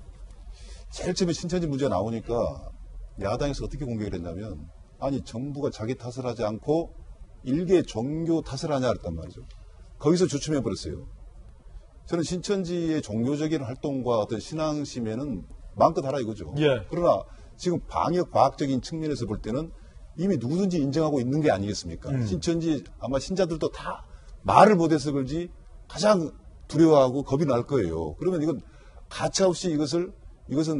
제일 처음에 신천지 문제가 나오니까 야당에서 어떻게 공격을 했냐면, 아니 정부가 자기 탓을 하지 않고 일개 종교 탓을 하냐 그랬단 말이죠. 거기서 주춤해버렸어요. 저는 신천지의 종교적인 활동과 어떤 신앙심에는 마음껏 하라 이거죠. 그러나 지금 방역 과학적인 측면에서 볼 때는 이미 누구든지 인정하고 있는 게 아니겠습니까? 신천지 아마 신자들도 다 말을 못해서 그런지 가장 두려워하고 겁이 날 거예요. 그러면 이건 가차없이 이것은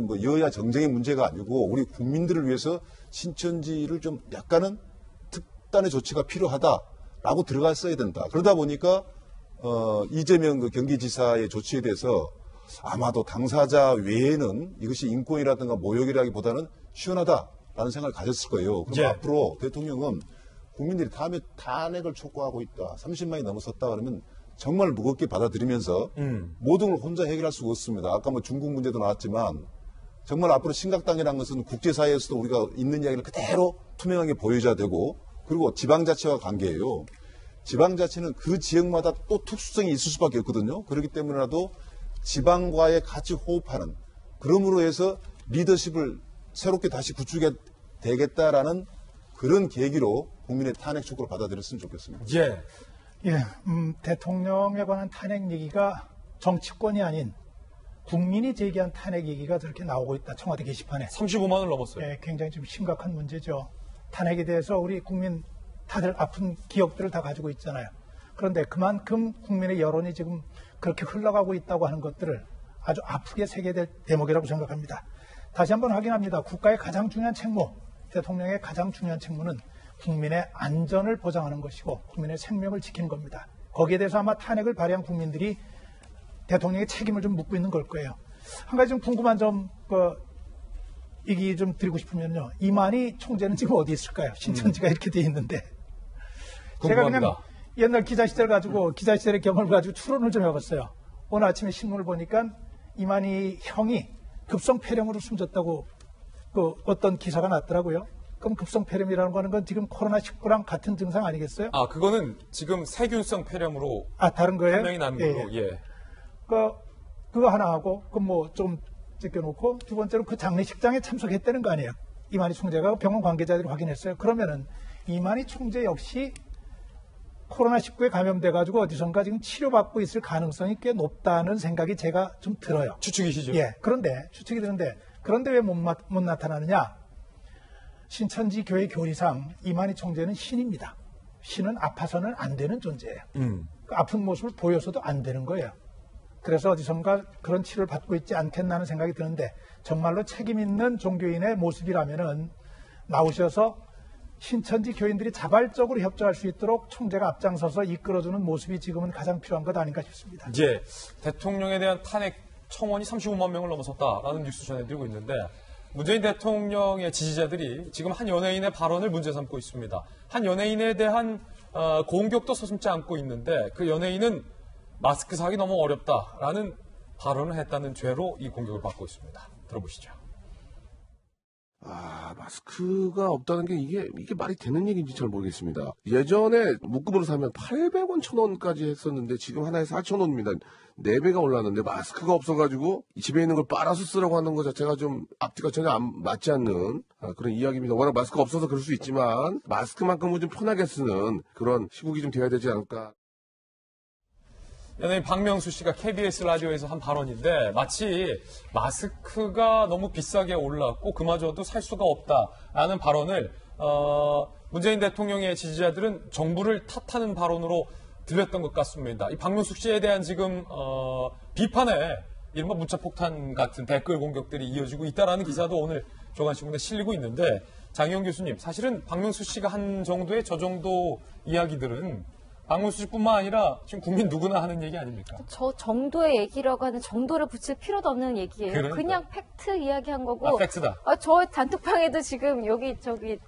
뭐 여야 정쟁의 문제가 아니고 우리 국민들을 위해서 신천지를 좀 약간은 특단의 조치가 필요하다라고 들어갔어야 된다. 그러다 보니까 이재명 그 경기지사의 조치에 대해서 아마도 당사자 외에는 이것이 인권이라든가 모욕이라기보다는 시원하다라는 생각을 가졌을 거예요. 그럼 앞으로 대통령은 국민들이 탄핵을 촉구하고 있다, 30만이 넘어섰다 그러면 정말 무겁게 받아들이면서 모든 걸 혼자 해결할 수가 없습니다. 아까 뭐 중국 문제도 나왔지만 정말 앞으로 심각당이라는 것은 국제사회에서도 우리가 있는 이야기를 그대로 투명하게 보여줘야 되고, 그리고 지방자치와 관계예요. 지방자치는 그 지역마다 또 특수성이 있을 수밖에 없거든요. 그렇기 때문에라도 지방과의 같이 호흡하는, 그러므로 해서 리더십을 새롭게 다시 구축해 되겠다라는 그런 계기로 국민의 탄핵 촉구를 받아들였으면 좋겠습니다. 대통령에 관한 탄핵 얘기가 정치권이 아닌 국민이 제기한 탄핵 얘기가 저렇게 나오고 있다. 청와대 게시판에. 35만을 넘었어요. 굉장히 좀 심각한 문제죠. 탄핵에 대해서 우리 국민 다들 아픈 기억들을 다 가지고 있잖아요. 그런데 그만큼 국민의 여론이 지금 그렇게 흘러가고 있다고 하는 것들을 아주 아프게 새겨야 될 대목이라고 생각합니다. 다시 한번 확인합니다. 국가의 가장 중요한 책무, 대통령의 가장 중요한 책무는 국민의 안전을 보장하는 것이고 국민의 생명을 지키는 겁니다. 거기에 대해서 아마 탄핵을 발의한 국민들이 대통령의 책임을 좀 묻고 있는 걸 거예요. 한 가지 좀 궁금한 점 얘기 좀 드리고 싶으면요. 이만희 총재는 지금 어디 있을까요? 신천지가 이렇게 돼 있는데. 제가 그냥 옛날 기자 시절 가지고 기자 시절의 경험을 가지고 추론을 좀 해봤어요. 오늘 아침에 신문을 보니까 이만희 형이 급성 폐렴으로 숨졌다고 어떤 기사가 났더라고요. 그럼 급성 폐렴이라는 거는 건 지금 코로나19랑 같은 증상 아니겠어요? 아, 그거는 지금 세균성 폐렴으로 다른 거예요? 판명이 난 걸로. 예. 그거 하나 하고 그 뭐 좀 제껴놓고 두 번째로 그 장례식장에 참석했다는 거 아니에요? 이만희 총재가 병원 관계자들이 확인했어요. 그러면은 이만희 총재 역시 코로나19에 감염돼가지고 어디선가 지금 치료받고 있을 가능성이 꽤 높다는 생각이 제가 좀 들어요. 추측이시죠? 예. 그런데 추측이 드는데 그런데 왜 못 나타나느냐? 신천지 교회 교리상 이만희 총재는 신입니다. 신은 아파서는 안 되는 존재예요. 그 아픈 모습을 보여서도 안 되는 거예요. 그래서 어디선가 그런 치료를 받고 있지 않겠나 하는 생각이 드는데 정말로 책임 있는 종교인의 모습이라면은 나오셔서 신천지 교인들이 자발적으로 협조할 수 있도록 총재가 앞장서서 이끌어주는 모습이 지금은 가장 필요한 것 아닌가 싶습니다. 이제 대통령에 대한 탄핵 청원이 35만 명을 넘어섰다라는 뉴스 전해드리고 있는데 문재인 대통령의 지지자들이 지금 한 연예인의 발언을 문제 삼고 있습니다. 한 연예인에 대한 공격도 서슴지 않고 있는데 그 연예인은 마스크 사기 너무 어렵다라는 발언을 했다는 죄로 이 공격을 받고 있습니다. 들어보시죠. 마스크가 없다는 게 이게 말이 되는 얘기인지 잘 모르겠습니다. 예전에 묶음으로 사면 800원, 1000원까지 했었는데 지금 하나에 4,000원입니다. 4배가 올랐는데 마스크가 없어가지고 집에 있는 걸 빨아서 쓰라고 하는 것 자체가 좀 앞뒤가 전혀 맞지 않는 그런 이야기입니다. 워낙 마스크가 없어서 그럴 수 있지만 마스크만큼은 좀 편하게 쓰는 그런 시국이 좀 돼야 되지 않을까. 연예인 박명수 씨가 KBS 라디오에서 한 발언인데 마치 마스크가 너무 비싸게 올랐고 그마저도 살 수가 없다라는 발언을 문재인 대통령의 지지자들은 정부를 탓하는 발언으로 들렸던 것 같습니다. 이 박명수 씨에 대한 지금 비판에 이른바 문자폭탄 같은 댓글 공격들이 이어지고 있다라는 기사도 오늘 조간신문에 실리고 있는데 장희영 교수님, 사실은 박명수 씨가 한 정도의 저 정도 이야기들은 박명수 씨뿐만 아니라 지금 국민 누구나 하는 얘기 아닙니까? 저 정도의 얘기라고 하는 정도를 붙일 필요도 없는 얘기예요. 그러니까. 그냥 팩트 이야기한 거고. 팩트다. 저 단톡방에도 지금 여기 저기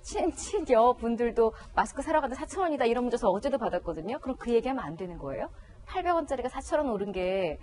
친여 분들도 마스크 사러 가는데 4,000원이다 이런 문자 저 어제도 받았거든요. 그럼 그 얘기하면 안 되는 거예요? 800원짜리가 4,000원 오른 게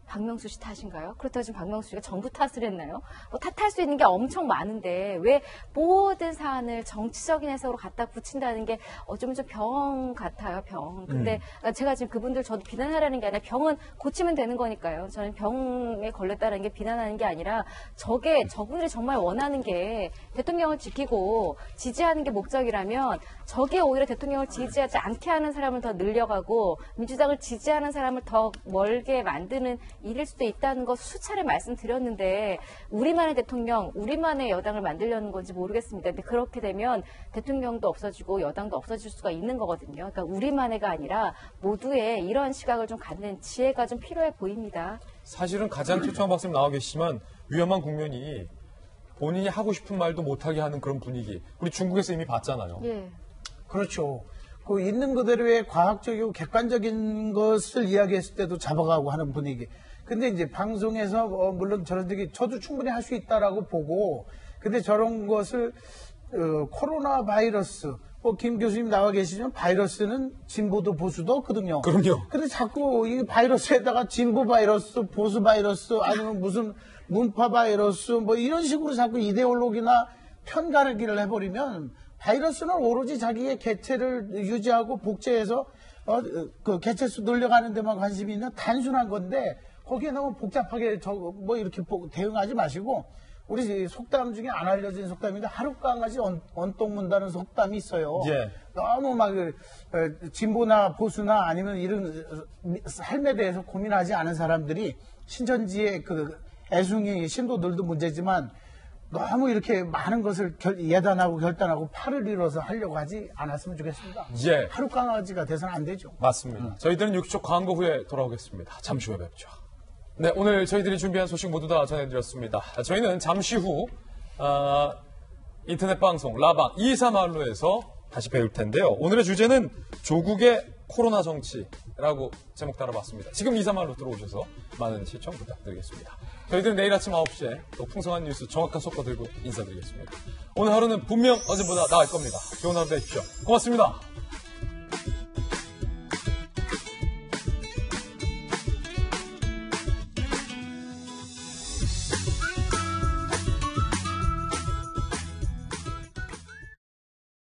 박명수 씨 탓인가요? 그렇다고 지금 박명수 씨가 정부 탓을 했나요? 탓할 수 있는 게 엄청 많은데 왜 모든 사안을 정치적인 해석으로 갖다 붙인다는 게 어쩌면 좀 병 같아요, 병. 근데 제가 지금 그분들 저도 비난하라는 게 아니라 병은 고치면 되는 거니까요. 저는 병에 걸렸다는 게 비난하는 게 아니라 저분들이 정말 원하는 게 대통령을 지키고 지지하는 게 목적이라면 저게 오히려 대통령을 지지하지 않게 하는 사람을 더 늘려가고 민주당을 지지하는 사람을 더 멀게 만드는 일일 수도 있다는 거 수차례 말씀드렸는데 우리만의 대통령, 우리만의 여당을 만들려는 건지 모르겠습니다. 근데 그렇게 되면 대통령도 없어지고 여당도 없어질 수가 있는 거거든요. 그러니까 우리만의가 아니라 모두의 이런 시각을 좀 갖는 지혜가 좀 필요해 보입니다. 사실은 가장 최초한 박사님 나와 계시지만 위험한 국면이 본인이 하고 싶은 말도 못하게 하는 그런 분위기. 우리 중국에서 이미 봤잖아요. 예. 그렇죠. 그 있는 그대로의 과학적이고 객관적인 것을 이야기했을 때도 잡아가고 하는 분위기. 근데 이제 방송에서 물론 저런 얘기 저도 충분히 할 수 있다라고 보고 근데 저런 것을 코로나 바이러스 김 교수님 나와 계시지만 바이러스는 진보도 보수도 없거든요. 그럼요. 근데 자꾸 이 바이러스에다가 진보 바이러스, 보수 바이러스 아니면 무슨 문파 바이러스 뭐 이런 식으로 자꾸 이데올로기나 편가르기를 해버리면 바이러스는 오로지 자기의 개체를 유지하고 복제해서 그 개체수 늘려가는 데만 관심이 있는 단순한 건데 거기에 너무 복잡하게 뭐 이렇게 대응하지 마시고 우리 속담 중에 안 알려진 속담인데 하룻강아지 언똥 문다는 속담이 있어요. 예. 너무 막 진보나 보수나 아니면 이런 삶에 대해서 고민하지 않은 사람들이 신천지의 그 애숭이 신도들도 문제지만 너무 이렇게 많은 것을 예단하고 결단하고 팔을 잃어서 하려고 하지 않았으면 좋겠습니다. 예. 하룻강아지가 돼서는 안 되죠. 맞습니다. 저희들은 6초 광고 후에 돌아오겠습니다. 잠시 후에 뵙죠. 네, 오늘 저희들이 준비한 소식 모두 다 전해드렸습니다. 저희는 잠시 후 인터넷 방송 라방 223말로에서 다시 배울 텐데요. 오늘의 주제는 조국의 코로나 정치라고 제목 달아봤습니다. 지금 223말로 들어오셔서 많은 시청 부탁드리겠습니다. 저희들은 내일 아침 9시에 또 풍성한 뉴스 정확한 속도 들고 인사드리겠습니다. 오늘 하루는 분명 어제보다 나을 겁니다. 좋은 하루 되십시오. 고맙습니다.